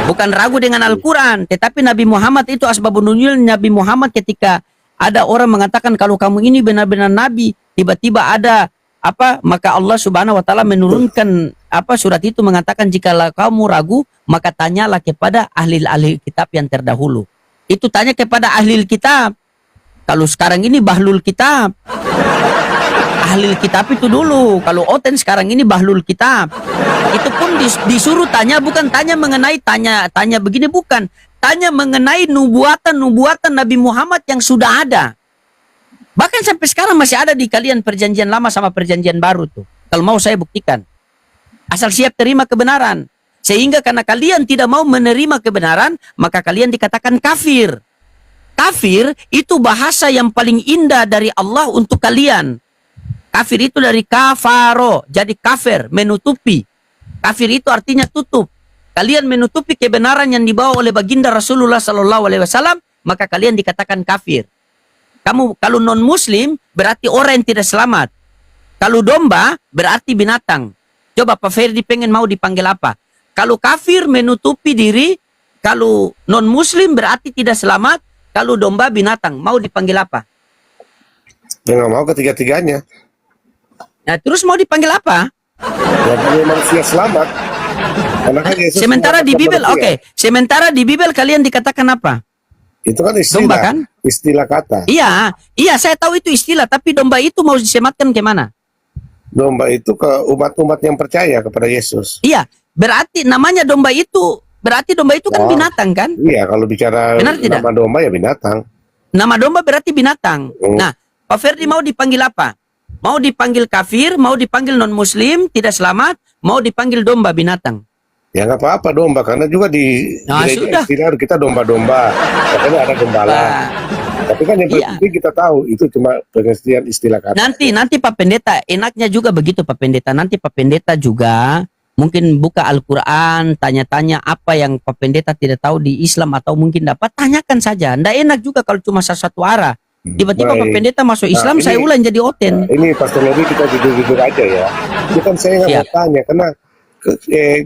Bukan ragu dengan Al-Quran, tetapi Nabi Muhammad itu asbabun nuzul Nabi Muhammad ketika ada orang mengatakan kalau kamu ini benar-benar nabi, tiba-tiba ada apa, maka Allah Subhanahu wa taala menurunkan apa surat itu mengatakan jika kamu ragu, maka tanyalah kepada ahli-ahli kitab yang terdahulu. Itu tanya kepada ahli kitab. Kalau sekarang ini bahlul kitab. Ahli kitab itu dulu. Kalau Oten sekarang ini bahlul kitab. Itu pun disuruh tanya, bukan tanya mengenai tanya begini, bukan. Tanya mengenai nubuatan Nabi Muhammad yang sudah ada. Bahkan sampai sekarang masih ada di kalian perjanjian lama sama perjanjian baru tuh. Kalau mau saya buktikan. Asal siap terima kebenaran. Sehingga karena kalian tidak mau menerima kebenaran, maka kalian dikatakan kafir. Kafir itu bahasa yang paling indah dari Allah untuk kalian. Kafir itu dari kafaro, jadi kafir, menutupi. Kafir itu artinya tutup. Kalian menutupi kebenaran yang dibawa oleh baginda Rasulullah SAW, maka kalian dikatakan kafir. Kamu kalau non Muslim berarti orang yang tidak selamat. Kalau domba berarti binatang. Coba Pak Ferdi pengen mau dipanggil apa? Kalau kafir menutupi diri, kalau non Muslim berarti tidak selamat. Kalau domba binatang, mau dipanggil apa? Ya nggak mau ketiga-tiganya. Nah, terus mau dipanggil apa? Ya bagi manusia selamat. Karena kan Yesus Sementara di menyelamatkan Bible, manusia. oke. Sementara di Bible kalian dikatakan apa? Itu kan istilah. Domba kan? Istilah kata. Iya, saya tahu itu istilah. Tapi domba itu mau disematkan ke mana? Domba itu ke umat-umat yang percaya kepada Yesus. Iya, berarti namanya domba itu, berarti domba itu kan Wah. binatang kan? Iya, kalau bicara Benar tidak? nama domba ya binatang. Nama domba berarti binatang. Nah, Pak Ferdi mau dipanggil apa? Mau dipanggil kafir, mau dipanggil non-muslim, tidak selamat, mau dipanggil domba binatang. Ya nggak apa-apa domba, karena juga di Nah, gereja sudah. istilah kita domba-domba. Katanya ada gembala. Nah, Tapi kan yang iya. penting kita tahu itu cuma pengertian istilah kata. Nanti Pak Pendeta, enaknya juga begitu Pak Pendeta. Nanti Pak Pendeta juga mungkin buka Al-Quran, tanya-tanya apa yang Pak Pendeta tidak tahu di Islam atau mungkin dapat, tanyakan saja. Nggak enak juga kalau cuma satu arah. Tiba-tiba Pak Baik. Pendeta masuk Islam, Nah, saya ini- ulang jadi Oten. Ini Pastor Lodi kita jujur-jujur aja ya. Itu kan saya nggak mau Siap. tanya karena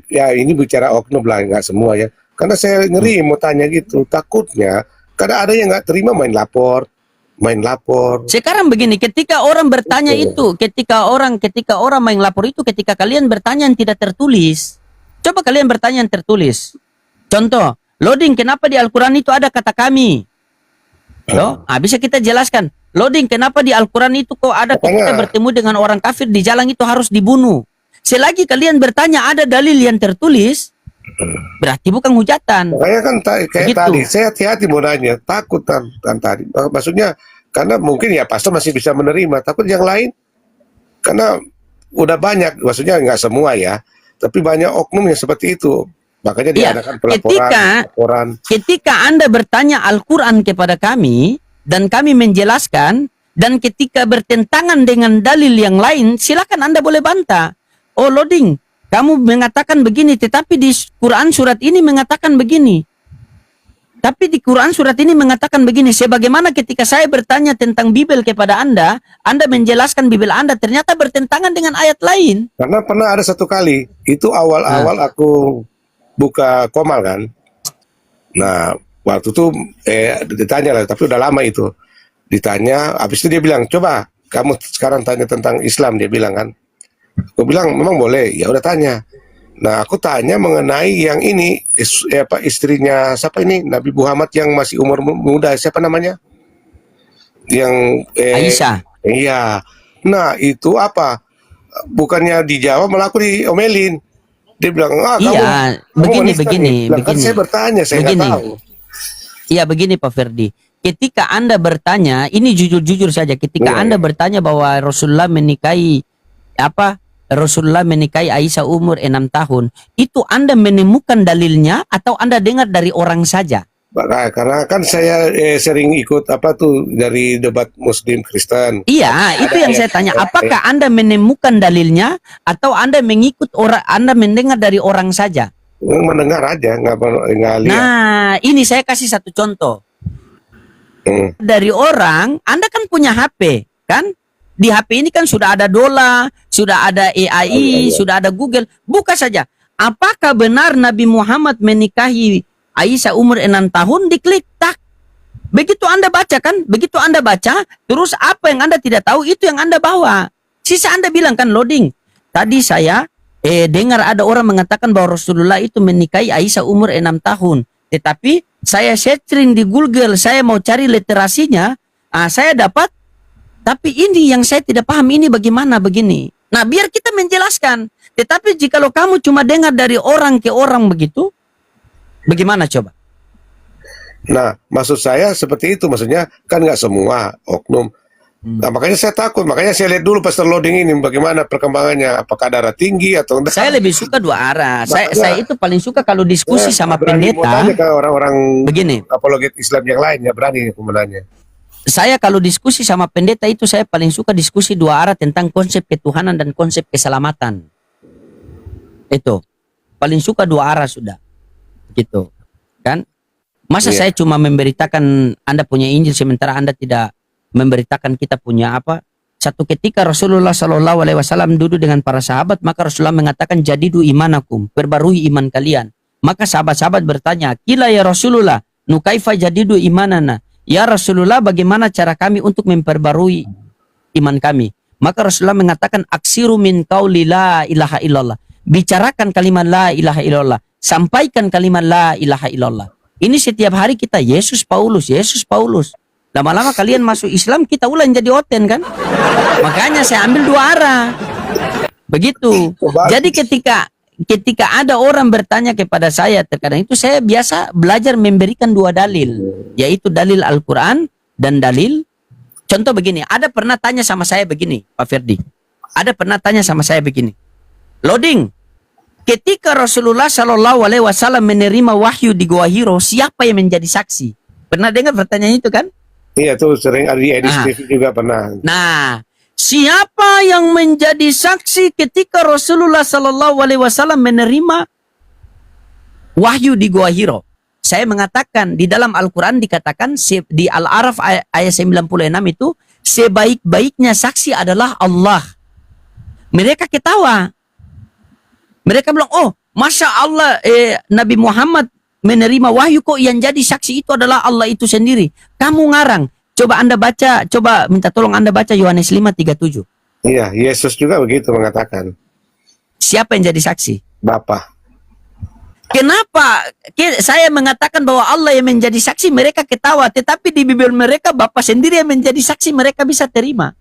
ya ini bicara oknum lah, nggak semua ya. Karena saya ngeri mau tanya gitu, takutnya kadang ada yang nggak terima main lapor. Sekarang begini, ketika orang bertanya itu, ketika orang main lapor itu, ketika kalian bertanya yang tidak tertulis, coba kalian bertanya yang tertulis. Contoh, loading, kenapa di Al-Quran itu ada kata kami? Loh, bisa kita jelaskan. Loading, kenapa di Al-Quran itu kok ada ketika Makanya- bertemu dengan orang kafir di jalan itu harus dibunuh? Selagi kalian bertanya ada dalil yang tertulis, berarti bukan hujatan. Makanya kan kayak Begitu. tadi, saya hati-hati mau nanya, takut kan tadi. Maksudnya karena mungkin ya pastor masih bisa menerima, takut yang lain karena udah banyak, maksudnya nggak semua ya, tapi banyak oknum yang seperti itu. Makanya Iya, diadakan ketika- pelaporan. Ketika Anda bertanya Al-Quran kepada kami, dan kami menjelaskan, dan ketika bertentangan dengan dalil yang lain, silakan Anda boleh bantah. Oh loading, kamu mengatakan begini, tetapi di Quran surat ini mengatakan begini. Tapi di Quran surat ini mengatakan begini. Sebagaimana ketika saya bertanya tentang Bible kepada Anda menjelaskan Bible Anda ternyata bertentangan dengan ayat lain. Karena pernah ada satu kali, itu awal-awal aku buka Komal kan. Nah, waktu itu ditanya lah, tapi udah lama itu. Ditanya, habis itu dia bilang, coba kamu sekarang tanya tentang Islam, dia bilang kan. Aku bilang, memang boleh, ya udah tanya. Nah, aku tanya mengenai yang ini, istrinya, siapa ini? Nabi Muhammad yang masih umur muda, siapa namanya? Yang, Aisyah. Iya. Nah, itu apa? Bukannya dijawab malah aku diomelin. Dia bilang, Iya, kamu begini, menista begini, nih. Bilang, kan begini. saya bertanya, saya nggak Begini. tahu. Iya begini Pak Ferdi. Ketika Anda bertanya, ini jujur-jujur saja. Ketika Iya, Anda iya. bertanya bahwa Rasulullah menikahi Aisyah umur 6 tahun, itu Anda menemukan dalilnya atau Anda dengar dari orang saja? Karena kan saya sering ikut apa tuh dari debat Muslim Kristen. Iya, itu yang saya tanya. Apakah Anda menemukan dalilnya atau Anda mengikut orang, Anda mendengar dari orang saja? Mendengar aja, nggak lihat. Nah, ini saya kasih satu contoh. Hmm. Dari orang, Anda kan punya HP, kan? Di HP ini kan sudah ada Dola, sudah ada AI, Iya. sudah ada Google. Buka saja. Apakah benar Nabi Muhammad menikahi Aisyah umur 6 tahun? Diklik, tak. Begitu Anda baca kan? Begitu Anda baca, terus apa yang Anda tidak tahu, itu yang Anda bawa. Sisa Anda bilang kan, loading. Tadi saya dengar ada orang mengatakan bahwa Rasulullah itu menikahi Aisyah umur 6 tahun. Tetapi saya searching di Google, saya mau cari literasinya, saya dapat. Tapi ini yang saya tidak paham, ini bagaimana begini. Nah, biar kita menjelaskan. Tetapi jikalau kamu cuma dengar dari orang ke orang begitu, bagaimana coba? Nah, maksud saya seperti itu. Maksudnya kan nggak semua oknum. Nah, makanya saya takut. Makanya saya lihat dulu pas terloading ini bagaimana perkembangannya. Apakah darah tinggi atau enggak. Saya lebih suka dua arah. Makanya- Saya itu paling suka kalau diskusi sama berani mau pendeta. tanya ke orang-orang Begini. apologet Islam yang lain, ya berani aku menanya. Saya kalau diskusi sama pendeta itu saya paling suka diskusi dua arah tentang konsep ketuhanan dan konsep keselamatan. Itu. Paling suka dua arah sudah. Gitu. Kan? Masa Iya. saya cuma memberitakan Anda punya Injil sementara Anda tidak memberitakan kita punya apa? Satu ketika Rasulullah Shallallahu Alaihi Wasallam duduk dengan para sahabat, maka Rasulullah mengatakan, jadidu imanakum, perbarui iman kalian. Maka sahabat-sahabat bertanya, kila ya Rasulullah, nukaifa jadidu imanana. Ya Rasulullah, bagaimana cara kami untuk memperbarui iman kami? Maka Rasulullah mengatakan, aksiru min qauli la ilaha illallah. Bicarakan kalimat la ilaha illallah. Sampaikan kalimat la ilaha illallah. Ini setiap hari kita Yesus Paulus, Yesus Paulus. Lama-lama kalian masuk Islam, kita ulang jadi oten kan? Makanya saya ambil dua arah. Begitu. Jadi ketika ada orang bertanya kepada saya, terkadang itu saya biasa belajar memberikan dua dalil, yaitu dalil Al-Quran dan dalil. Contoh begini, ada pernah tanya sama saya begini, Pak Ferdi. Ada pernah tanya sama saya begini. Loading. Ketika Rasulullah Shallallahu Alaihi Wasallam menerima wahyu di Gua Hiro, siapa yang menjadi saksi? Pernah dengar pertanyaan itu kan? Iya tuh sering ada di edisi TV juga pernah. Nah, siapa yang menjadi saksi ketika Rasulullah Shallallahu Alaihi Wasallam menerima wahyu di Gua Hiro? Saya mengatakan di dalam Al-Quran dikatakan di Al-Araf ayat 96 itu, sebaik-baiknya saksi adalah Allah. Mereka ketawa. Mereka bilang, oh, Masya Allah, Nabi Muhammad menerima wahyu kok yang jadi saksi itu adalah Allah itu sendiri. Kamu ngarang. Coba Anda baca, coba minta tolong Anda baca Yohanes 5:37. Iya, Yesus juga begitu mengatakan. Siapa yang jadi saksi? Bapa. Kenapa saya mengatakan bahwa Allah yang menjadi saksi, mereka ketawa. Tetapi di bibir mereka, Bapa sendiri yang menjadi saksi, mereka bisa terima.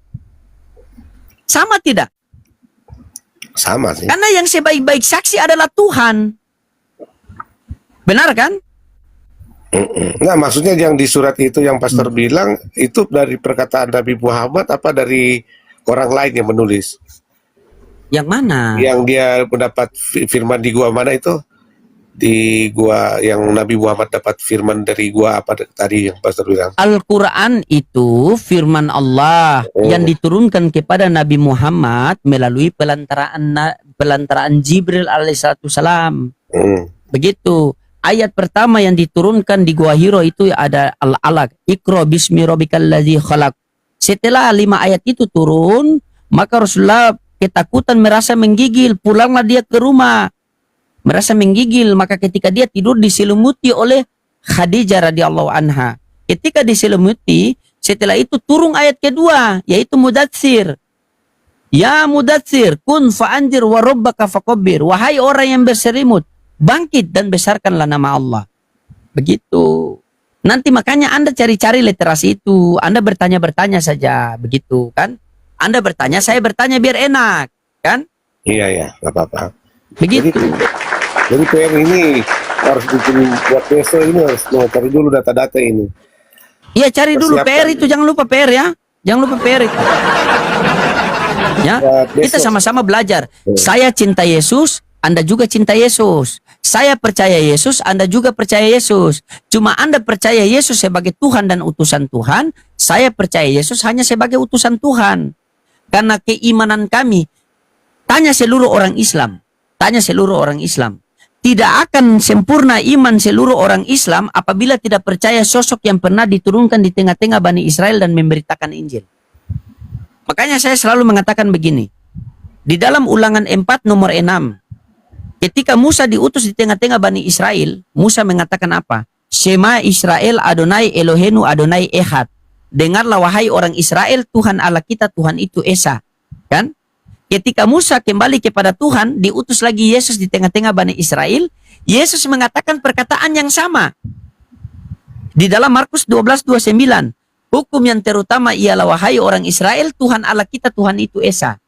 Sama tidak? Sama sih. Karena yang sebaik-baik saksi adalah Tuhan. Benar kan? Nah, maksudnya yang di surat itu yang pastor bilang itu dari perkataan Nabi Muhammad apa dari orang lain yang menulis? Yang mana? Yang dia mendapat firman di gua mana itu? Di gua yang Nabi Muhammad dapat firman dari gua apa tadi yang pastor bilang? Al-Quran itu firman Allah yang diturunkan kepada Nabi Muhammad melalui pelantaraan Jibril alaihissalam. Begitu. Ayat pertama yang diturunkan di Gua Hiro itu ada Al-Alaq. Iqra bismi rabbikal ladzi khalaq. Setelah 5 ayat itu turun, maka Rasulullah ketakutan, merasa menggigil. Pulanglah dia ke rumah. Merasa menggigil, maka ketika dia tidur diselimuti oleh Khadijah radhiyallahu anha. Ketika diselimuti, setelah itu turun ayat kedua, yaitu Mudatsir. Ya Mudatsir, kun fa'andir wa rabbaka fakabbir. Wahai orang yang berselimut, bangkit dan besarkanlah nama Allah. Begitu. Nanti makanya Anda cari-cari literasi itu. Anda bertanya-bertanya saja, begitu kan? Anda bertanya, saya bertanya biar enak, kan? Iya ya, nggak apa-apa. Begitu. Jadi PR ini harus bikin buat besok ini harus mau cari dulu data-data ini. Iya, cari dulu Persiapkan. PR itu, jangan lupa PR ya. Jangan lupa PR itu. Ya, Buat kita besok. sama-sama belajar. Saya cinta Yesus, Anda juga cinta Yesus. Saya percaya Yesus, Anda juga percaya Yesus. Cuma Anda percaya Yesus sebagai Tuhan dan utusan Tuhan, saya percaya Yesus hanya sebagai utusan Tuhan. Karena keimanan kami, tanya seluruh orang Islam, tanya seluruh orang Islam. Tidak akan sempurna iman seluruh orang Islam apabila tidak percaya sosok yang pernah diturunkan di tengah-tengah Bani Israel dan memberitakan Injil. Makanya saya selalu mengatakan begini. Di dalam Ulangan 4 nomor 6, ketika Musa diutus di tengah-tengah Bani Israel, Musa mengatakan apa? Shema Israel Adonai Elohenu Adonai Ehad. Dengarlah wahai orang Israel, Tuhan Allah kita, Tuhan itu Esa. Kan? Ketika Musa kembali kepada Tuhan, diutus lagi Yesus di tengah-tengah Bani Israel, Yesus mengatakan perkataan yang sama. Di dalam Markus 12:29, hukum yang terutama ialah wahai orang Israel, Tuhan Allah kita, Tuhan itu Esa.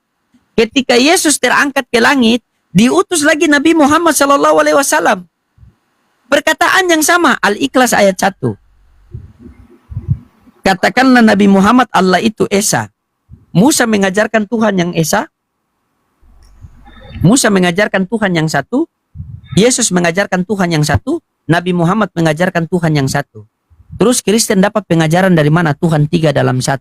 Ketika Yesus terangkat ke langit, diutus lagi Nabi Muhammad SAW. Perkataan yang sama, Al-Ikhlas ayat 1. Katakanlah Nabi Muhammad, Allah itu Esa. Musa mengajarkan Tuhan yang Esa. Musa mengajarkan Tuhan yang satu. Yesus mengajarkan Tuhan yang satu. Nabi Muhammad mengajarkan Tuhan yang satu. Terus Kristen dapat pengajaran dari mana? Tuhan 3 dalam 1.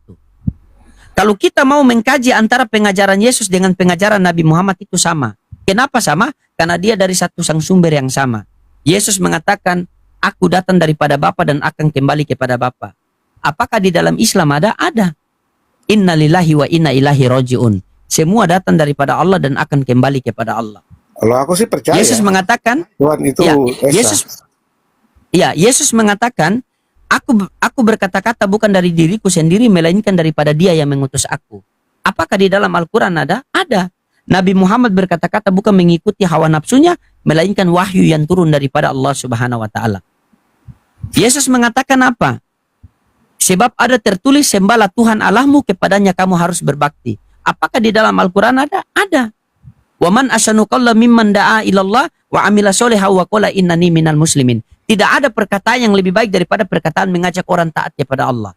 Kalau kita mau mengkaji antara pengajaran Yesus dengan pengajaran Nabi Muhammad itu sama. Kenapa sama? Karena dia dari satu sang sumber yang sama. Yesus mengatakan, aku datang daripada Bapa dan akan kembali kepada Bapa. Apakah di dalam Islam ada? Ada. Inna lillahi wa inna ilahi roji'un. Semua datang daripada Allah dan akan kembali kepada Allah. Kalau aku sih percaya. Yesus mengatakan, Tuhan itu ya, Esa. Yesus mengatakan, aku berkata-kata bukan dari diriku sendiri, melainkan daripada Dia yang mengutus aku. Apakah di dalam Al-Quran ada? Ada. Nabi Muhammad berkata-kata bukan mengikuti hawa nafsunya, melainkan wahyu yang turun daripada Allah Subhanahu wa Ta'ala. Yesus mengatakan apa? Sebab ada tertulis, sembahlah Tuhan Allahmu, kepadanya kamu harus berbakti. Apakah di dalam Al-Quran ada? Ada. Wa man ahsanu qawlan mimman da'a ilallah wa amila sholihan wa qala innani minal muslimin. Tidak ada perkataan yang lebih baik daripada perkataan mengajak orang taat kepada Allah.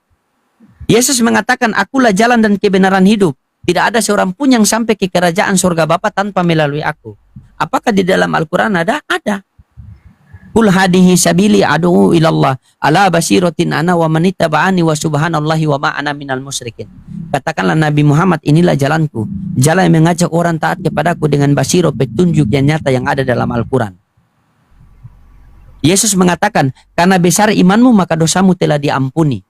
Yesus mengatakan, akulah jalan dan kebenaran hidup. Tidak ada seorang pun yang sampai ke kerajaan surga Bapa tanpa melalui aku. Apakah di dalam Al-Quran ada? Ada. Qul hadihi sabili adu'u ilallah ala basiratin ana wa manittaba'ani wa subhanallahi wa ma ana minal musyrikin. Katakanlah Nabi Muhammad, inilah jalanku, jalan yang mengajak orang taat kepadaku dengan basiro, petunjuk yang nyata yang ada dalam Al-Quran. Yesus mengatakan, karena besar imanmu maka dosamu telah diampuni.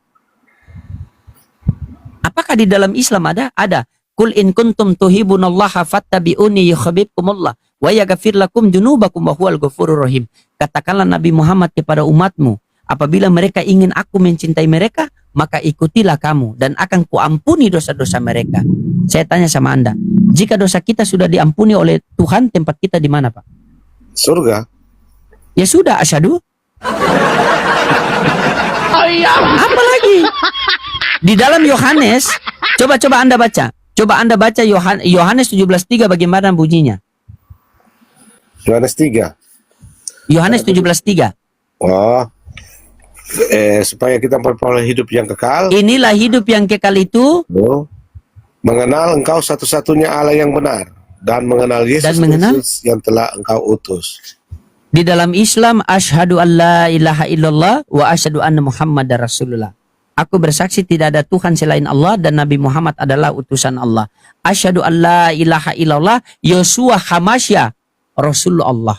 Apakah di dalam Islam ada? Ada. Qul in kuntum tuhibunallaha fattabi'uni yuhibbukumullah wa yaghfir lakum dzunubakum wa huwal ghafurur rahim. Katakanlah Nabi Muhammad kepada umatmu, apabila mereka ingin aku mencintai mereka, maka ikutilah kamu dan akan kuampuni dosa-dosa mereka. Saya tanya sama Anda, jika dosa kita sudah diampuni oleh Tuhan, tempat kita di mana, Pak? Surga. Ya sudah, asyhadu. Apa lagi? Di dalam Yohanes, coba Anda baca. Coba Anda baca Yohanes 17:3 bagaimana bunyinya? Yohanes 3. Yohanes 17:3. Oh. Supaya kita memperoleh hidup yang kekal. Inilah hidup yang kekal itu, Mengenal engkau satu-satunya Allah yang benar dan mengenal Yesus Kristus yang telah engkau utus. Di dalam Islam, asyhadu an la ilaha illallah wa asyhadu anna Muhammadar Rasulullah. Aku bersaksi tidak ada Tuhan selain Allah dan Nabi Muhammad adalah utusan Allah. Asyhadu an la ilaha illallah Yosua Hamasya Rasulullah.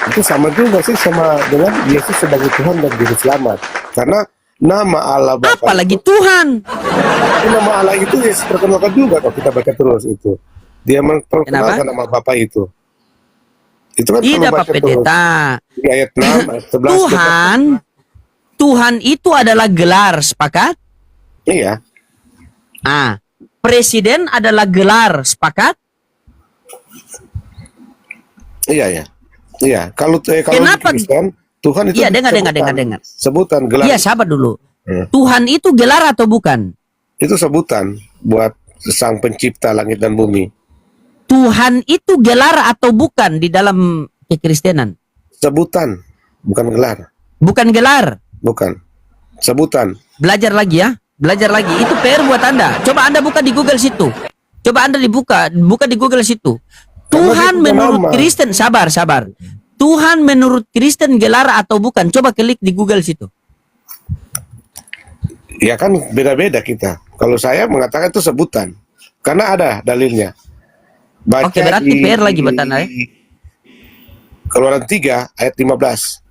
Itu sama juga sih sama dengan Yesus sebagai Tuhan dan Juru Selamat. Karena nama Allah Bapa. Apalagi Tuhan. Nama Allah itu Yesus perkenalkan juga kalau kita baca terus itu. Dia memperkenalkan nama Bapa itu. Itu kan tidak Pak Pendeta. Di ayat 6, ayat 11. Tuhan itu adalah gelar, sepakat? Iya. Presiden adalah gelar, sepakat? Iya ya. Iya, kalau Kenapa? Kristen Tuhan itu Iya, dengar, sebutan. dengar. Sebutan gelar. Iya, sabar dulu. Hmm. Tuhan itu gelar atau bukan? Itu sebutan buat sang pencipta langit dan bumi. Tuhan itu gelar atau bukan di dalam kekristenan? Sebutan, bukan gelar. Bukan gelar. Bukan. Sebutan. Belajar lagi ya. Belajar lagi. Itu PR buat Anda. Coba Anda buka di Google situ. Coba Anda buka di Google situ. Tuhan dia punya menurut nama. Kristen, sabar. Tuhan menurut Kristen gelar atau bukan? Coba klik di Google situ. Ya kan beda-beda kita. Kalau saya mengatakan itu sebutan. Karena ada dalilnya. Baca Oke, berarti di PR lagi buat Anda ya. Keluaran 3 ayat 15.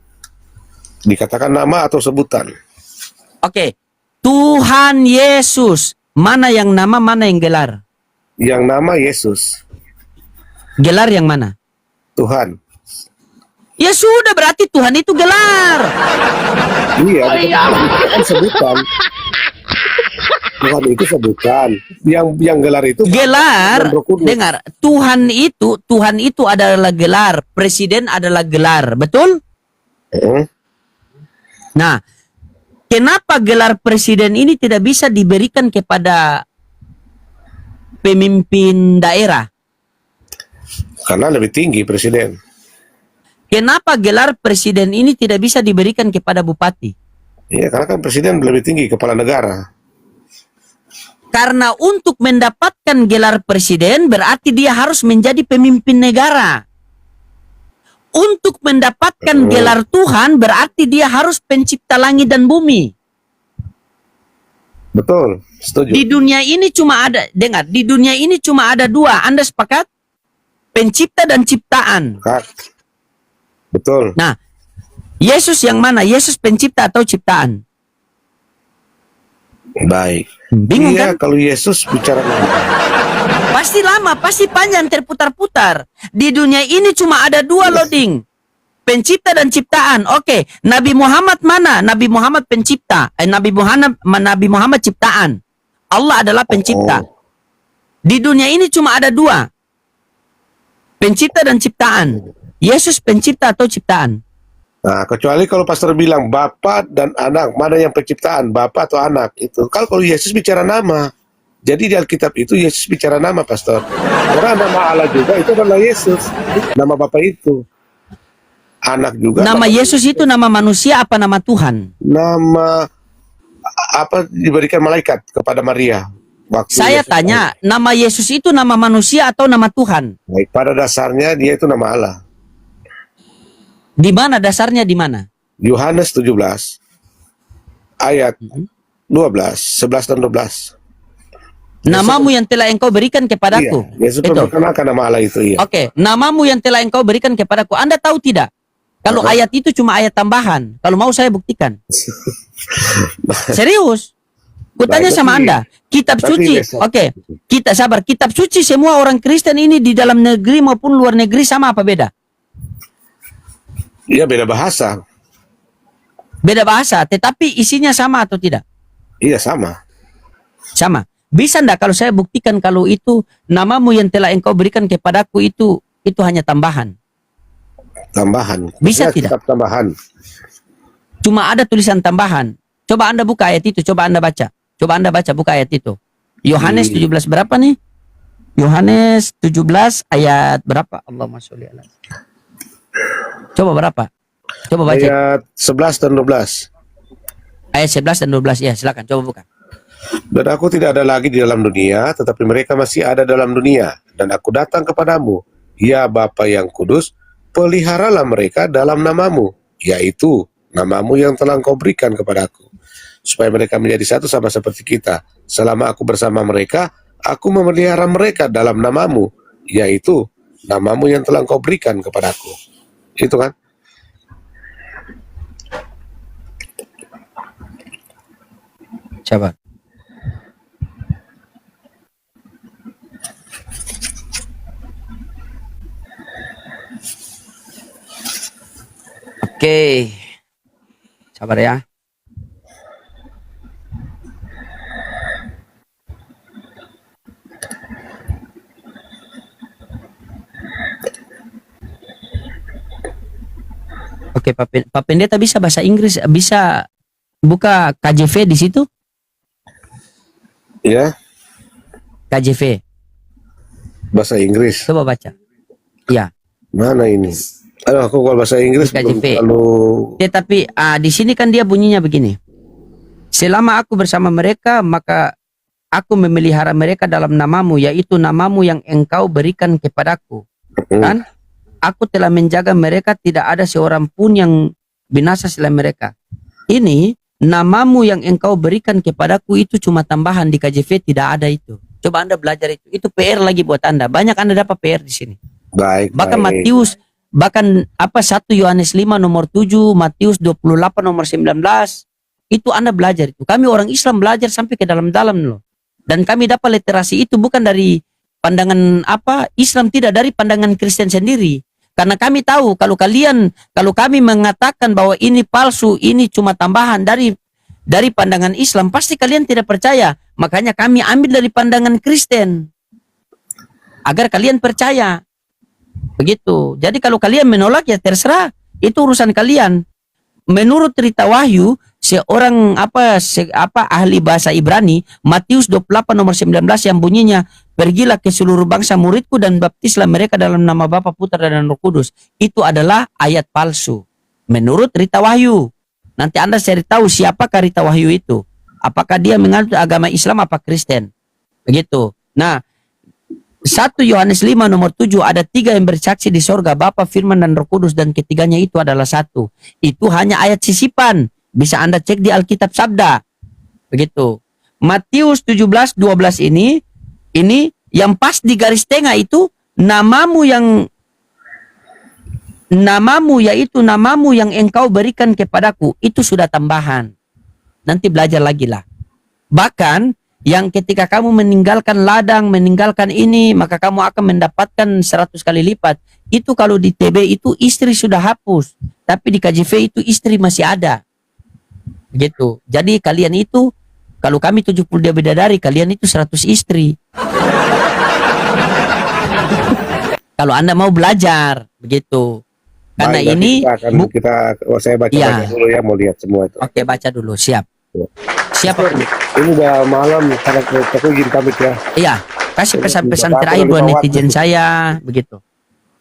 Dikatakan nama atau sebutan. Oke. Tuhan Yesus. Mana yang nama, mana yang gelar? Yang nama Yesus. Gelar yang mana? Tuhan. Ya sudah, berarti Tuhan itu gelar. Iya, itu kan sebutan. Tuhan itu sebutan. Yang gelar itu Gelar, Roh Kudus. dengar. Tuhan itu adalah gelar. Presiden adalah gelar, betul? Heeh. Nah, kenapa gelar presiden ini tidak bisa diberikan kepada pemimpin daerah? Karena lebih tinggi presiden. Kenapa gelar presiden ini tidak bisa diberikan kepada bupati? Iya, karena kan presiden lebih tinggi kepala negara. Karena untuk mendapatkan gelar presiden berarti dia harus menjadi pemimpin negara. Untuk mendapatkan gelar Tuhan berarti dia harus pencipta langit dan bumi. Betul, setuju. Di dunia ini cuma ada, dengar, di dunia ini cuma ada dua. Anda sepakat? Pencipta dan ciptaan. Kak. Betul. Nah, Yesus yang mana? Yesus pencipta atau ciptaan? Baik. Bingung Iya, kan? kalau Yesus bicara nama. Pasti lama, pasti panjang terputar-putar. Di dunia ini cuma ada dua loading. Pencipta dan ciptaan. Oke, Nabi Muhammad mana? Nabi Muhammad pencipta. Nabi Muhammad ciptaan. Allah adalah pencipta. Oh. Di dunia ini cuma ada dua. Pencipta dan ciptaan. Yesus pencipta atau ciptaan? Nah, kecuali kalau pastor bilang Bapa dan anak, mana yang penciptaan, Bapa atau anak itu. Kalau Yesus bicara nama. Jadi di Alkitab itu Yesus bicara nama, pastor. Karena nama Allah juga itu adalah Yesus. Nama Bapa itu. Anak juga. Nama Yesus itu nama manusia apa nama Tuhan? Nama apa diberikan malaikat kepada Maria. Waktu Saya Yesus tanya, nama Yesus itu nama manusia atau nama Tuhan? baik, pada dasarnya dia itu nama Allah. Di mana dasarnya di mana? Yohanes 17 ayat 12, 11 dan 12. Namamu yang telah engkau berikan kepadaku. Iya, Yesus Itu. memperkenalkan nama Allah itu, iya. Oke, namamu yang telah engkau berikan kepadaku. Anda tahu tidak? Kalau Apa? ayat itu cuma ayat tambahan. Kalau mau saya buktikan. Serius. Kutanya Baik, sama berarti- Anda. Kitab berarti suci. besok. Oke, kita sabar. Kitab suci semua orang Kristen ini di dalam negeri maupun luar negeri sama apa beda? Iya, beda bahasa. Beda bahasa, tetapi isinya sama atau tidak? Iya, sama. Sama. Bisa enggak kalau saya buktikan kalau itu namamu yang telah engkau berikan kepadaku itu hanya tambahan? Tambahan. Bisa Maksudnya tidak? kitab tambahan. Cuma ada tulisan tambahan. Coba Anda buka ayat itu, coba Anda baca. Coba Anda baca, buka ayat itu. Yohanes 17 berapa nih? Yohanes 17 ayat berapa? Allahumma sholli ala. Coba berapa? Coba baca. Ayat 11 dan 12. Ayat 11 dan 12 ya, silakan coba buka. Dan aku tidak ada lagi di dalam dunia, tetapi mereka masih ada dalam dunia. Dan aku datang kepadamu, ya Bapa yang kudus, peliharalah mereka dalam namamu, yaitu namamu yang telah engkau berikan kepadaku. Supaya mereka menjadi satu sama seperti kita. Selama aku bersama mereka, aku memelihara mereka dalam namamu, yaitu namamu yang telah engkau berikan kepadaku. Itu kan? Coba. Oke. Sabar ya. Oke, Oke, Pak Pendeta bisa bahasa Inggris, bisa buka KJV di situ? Ya, KJV. bahasa Inggris. Coba baca. Ya, Mana ini? Aduh, aku kalau bahasa Inggris Di KJV. belum terlalu. tetapi di sini kan dia bunyinya begini. Selama aku bersama mereka, maka aku memelihara mereka dalam namamu, yaitu namamu yang engkau berikan kepadaku. Kan? Aku telah menjaga mereka, tidak ada seorang pun yang binasa selain mereka. Ini namamu yang engkau berikan kepadaku itu cuma tambahan di KJV, tidak ada itu. Coba Anda belajar itu. Itu PR lagi buat Anda. Banyak Anda dapat PR di sini. Baik. Bahkan baik. Matius, bahkan 1 Yohanes 5 nomor 7, Matius 28 nomor 19, itu Anda belajar itu. Kami orang Islam belajar sampai ke dalam-dalam loh. Dan kami dapat literasi itu bukan dari pandangan Islam, tidak dari pandangan Kristen sendiri. Karena kami tahu kalau kami mengatakan bahwa ini palsu, ini cuma tambahan dari pandangan Islam, pasti kalian tidak percaya. Makanya kami ambil dari pandangan Kristen agar kalian percaya. Begitu. Jadi kalau kalian menolak ya terserah, itu urusan kalian. Menurut cerita Wahyu, seorang ahli bahasa Ibrani, Matius 28 nomor 19 yang bunyinya, pergilah ke seluruh bangsa muridku dan baptislah mereka dalam nama Bapa, Putra dan Roh Kudus. Itu adalah ayat palsu. Menurut Rita Wahyu. Nanti Anda cari tahu siapakah Rita Wahyu itu. Apakah dia menganut agama Islam apa Kristen. Begitu. Nah, 1 Yohanes 5 nomor 7, ada 3 yang bersaksi di sorga, Bapa, Firman dan Roh Kudus, dan ketiganya itu adalah satu. Itu hanya ayat sisipan. Bisa Anda cek di Alkitab Sabda. Begitu. Matius 17:12 ini yang pas di garis tengah itu namamu yaitu namamu yang engkau berikan kepadaku, itu sudah tambahan. Nanti belajar lagi lah. Bahkan yang ketika kamu meninggalkan ladang, meninggalkan ini, maka kamu akan mendapatkan 100 kali lipat. Itu kalau di TB itu istri sudah hapus, tapi di KJV itu istri masih ada. Begitu. Jadi kalian itu, kalau kami 70 dia bidadari, kalian itu 100 istri. Kalau Anda mau belajar, begitu. Karena Baik, ini saya baca Iya. dulu ya, mau lihat semua itu. Oke, baca dulu, siap. Siap. Ini udah malam, karena aku izin pamit ya. Iya, kasih pesan-pesan terakhir buat netizen saya, begitu.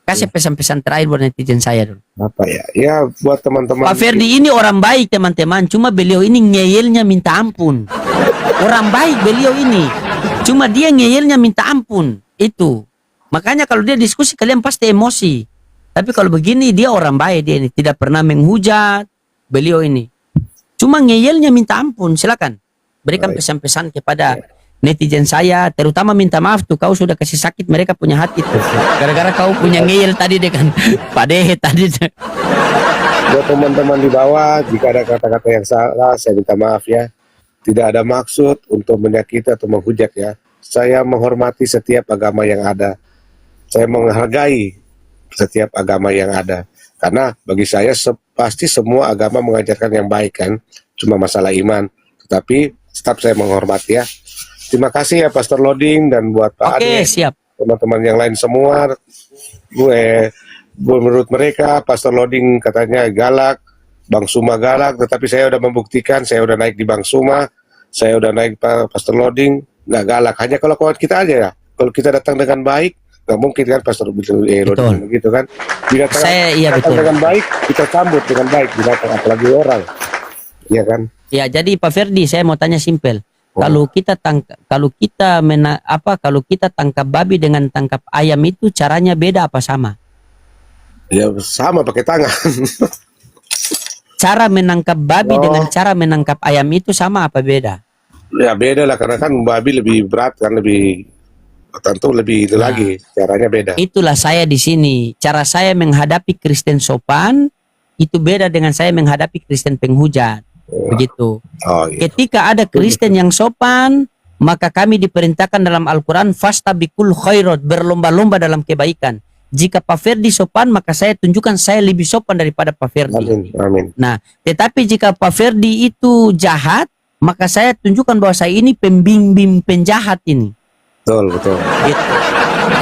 Kasih pesan-pesan terakhir buat netizen saya dulu. Apa ya? Ya buat teman-teman. Pak Ferdi ini orang baik teman-teman, cuma beliau ini ngeyelnya minta ampun. Orang baik beliau ini, cuma dia ngeyelnya minta ampun. Itu. Makanya kalau dia diskusi kalian pasti emosi. Tapi kalau begini dia orang baik, dia ini tidak pernah menghujat beliau ini. Cuma ngeyelnya minta ampun. Silakan berikan Baik. pesan-pesan kepada netizen saya, terutama minta maaf tuh, kau sudah kasih sakit mereka punya hati tuh. Gara-gara kau punya ngeyel tadi dengan Pak Dehe tadi. Buat teman-teman di bawah, jika ada kata-kata yang salah, saya minta maaf ya. Tidak ada maksud untuk menyakiti atau menghujat ya. Saya menghormati setiap agama yang ada. Saya menghargai setiap agama yang ada. Karena bagi saya pasti semua agama mengajarkan yang baik kan. Cuma masalah iman. Tetapi tetap saya menghormati ya. Terima kasih ya Pastor Loading dan buat Pak Oke, Ade, siap. teman-teman yang lain semua. Menurut mereka Pastor Loading katanya galak, Bang Suma galak, tetapi saya udah membuktikan, saya udah naik di Bang Suma, saya udah naik Pastor Loading, nggak galak. Hanya kalau kawan kita aja ya. Kalau kita datang dengan baik, nggak mungkin kan Pastor Loading begitu kan. Bila datang betul. dengan baik, kita sambut dengan baik, binatang apalagi orang. Iya kan? Ya, jadi Pak Ferdi, saya mau tanya simpel. Kalau kita tangkap babi dengan tangkap ayam itu caranya beda apa sama? Ya sama pakai tangan. Cara menangkap babi dengan cara menangkap ayam itu sama apa beda? Ya beda lah, karena kan babi lebih berat kan, lebih tentu lebih itu lagi, caranya beda. Itulah saya di sini. Cara saya menghadapi Kristen sopan itu beda dengan saya menghadapi Kristen penghujat. Begitu. Oh, iya. Ketika ada Kristen yang sopan, maka kami diperintahkan dalam Al-Quran fastabikul khairat, berlomba-lomba dalam kebaikan. Jika Pak Ferdi sopan, maka saya tunjukkan saya lebih sopan daripada Pak Ferdi. Amin, amin. Nah, tetapi jika Pak Ferdi itu jahat, maka saya tunjukkan bahwa saya ini pembimbing penjahat ini. Betul, betul. Gitu.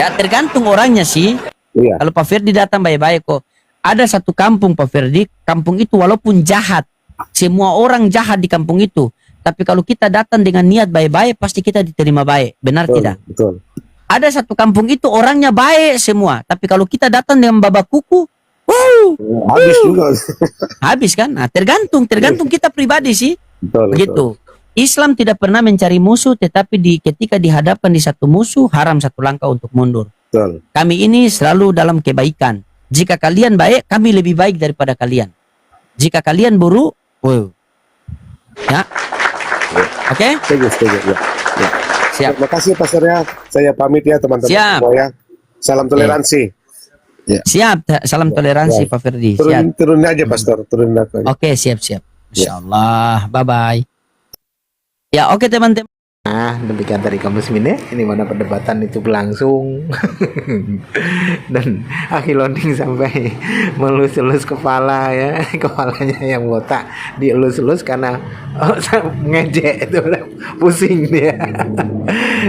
Ya tergantung orangnya sih. Iya. Kalau Pak Ferdi datang baik-baik kok. ada satu kampung Pak Ferdi, kampung itu walaupun jahat, semua orang jahat di kampung itu, tapi kalau kita datang dengan niat baik-baik pasti kita diterima baik. Benar tidak? Betul. Ada satu kampung itu orangnya baik semua, tapi kalau kita datang dengan babak kuku, Habis juga. habis kan? Nah, tergantung kita pribadi sih. Betul. Begitu. Islam tidak pernah mencari musuh, tetapi ketika dihadapkan di satu musuh, haram satu langkah untuk mundur. Betul. Kami ini selalu dalam kebaikan. Jika kalian baik, kami lebih baik daripada kalian. Jika kalian buruk, ya. Oke? Setuju. Ya. Siap. Terima kasih Pak Surya. Saya pamit ya teman-teman Siap. semua ya. Salam toleransi. Siap. Salam toleransi Pak Ferdi. Siap. Turunin aja Pastor, turunin aja. Oke, siap. Insyaallah. Bye-bye. Ya, oke teman-teman. Nah, demikian tadi kaum muslimin ya. Ini mana perdebatan itu berlangsung. Dan Akhi Londing sampai melus-elus kepala ya. Kepalanya yang botak dielus-elus karena ngejek itu pusing dia.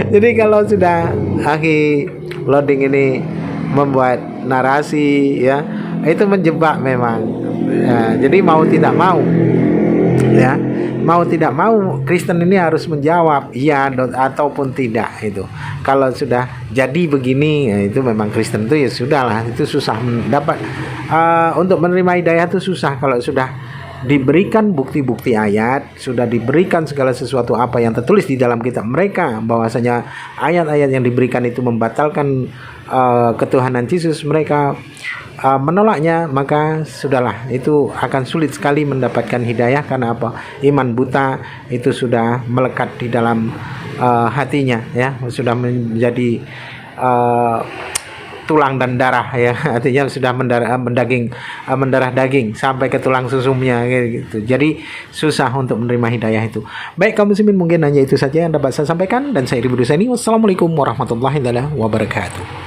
Jadi kalau sudah Akhi Londing ini membuat narasi ya, itu menjebak memang. Ya, jadi mau tidak mau ya, mau tidak mau Kristen ini harus menjawab iya ataupun tidak. Itu kalau sudah jadi begini ya, itu memang Kristen itu ya sudahlah, itu susah mendapat untuk menerima hidayah itu susah. Kalau sudah diberikan bukti-bukti ayat, sudah diberikan segala sesuatu apa yang tertulis di dalam kitab mereka, bahwasanya ayat-ayat yang diberikan itu membatalkan ketuhanan Yesus, mereka menolaknya, maka sudahlah, itu akan sulit sekali mendapatkan hidayah. Karena apa? Iman buta itu sudah melekat di dalam hatinya ya, sudah menjadi tulang dan darah ya, artinya sudah mendarah daging sampai ke tulang susumnya gitu. Jadi susah untuk menerima hidayah itu. Baik kaum muslimin, mungkin hanya itu saja yang dapat saya sampaikan, dan saya Ibu Dusani. Wassalamualaikum warahmatullahi wabarakatuh.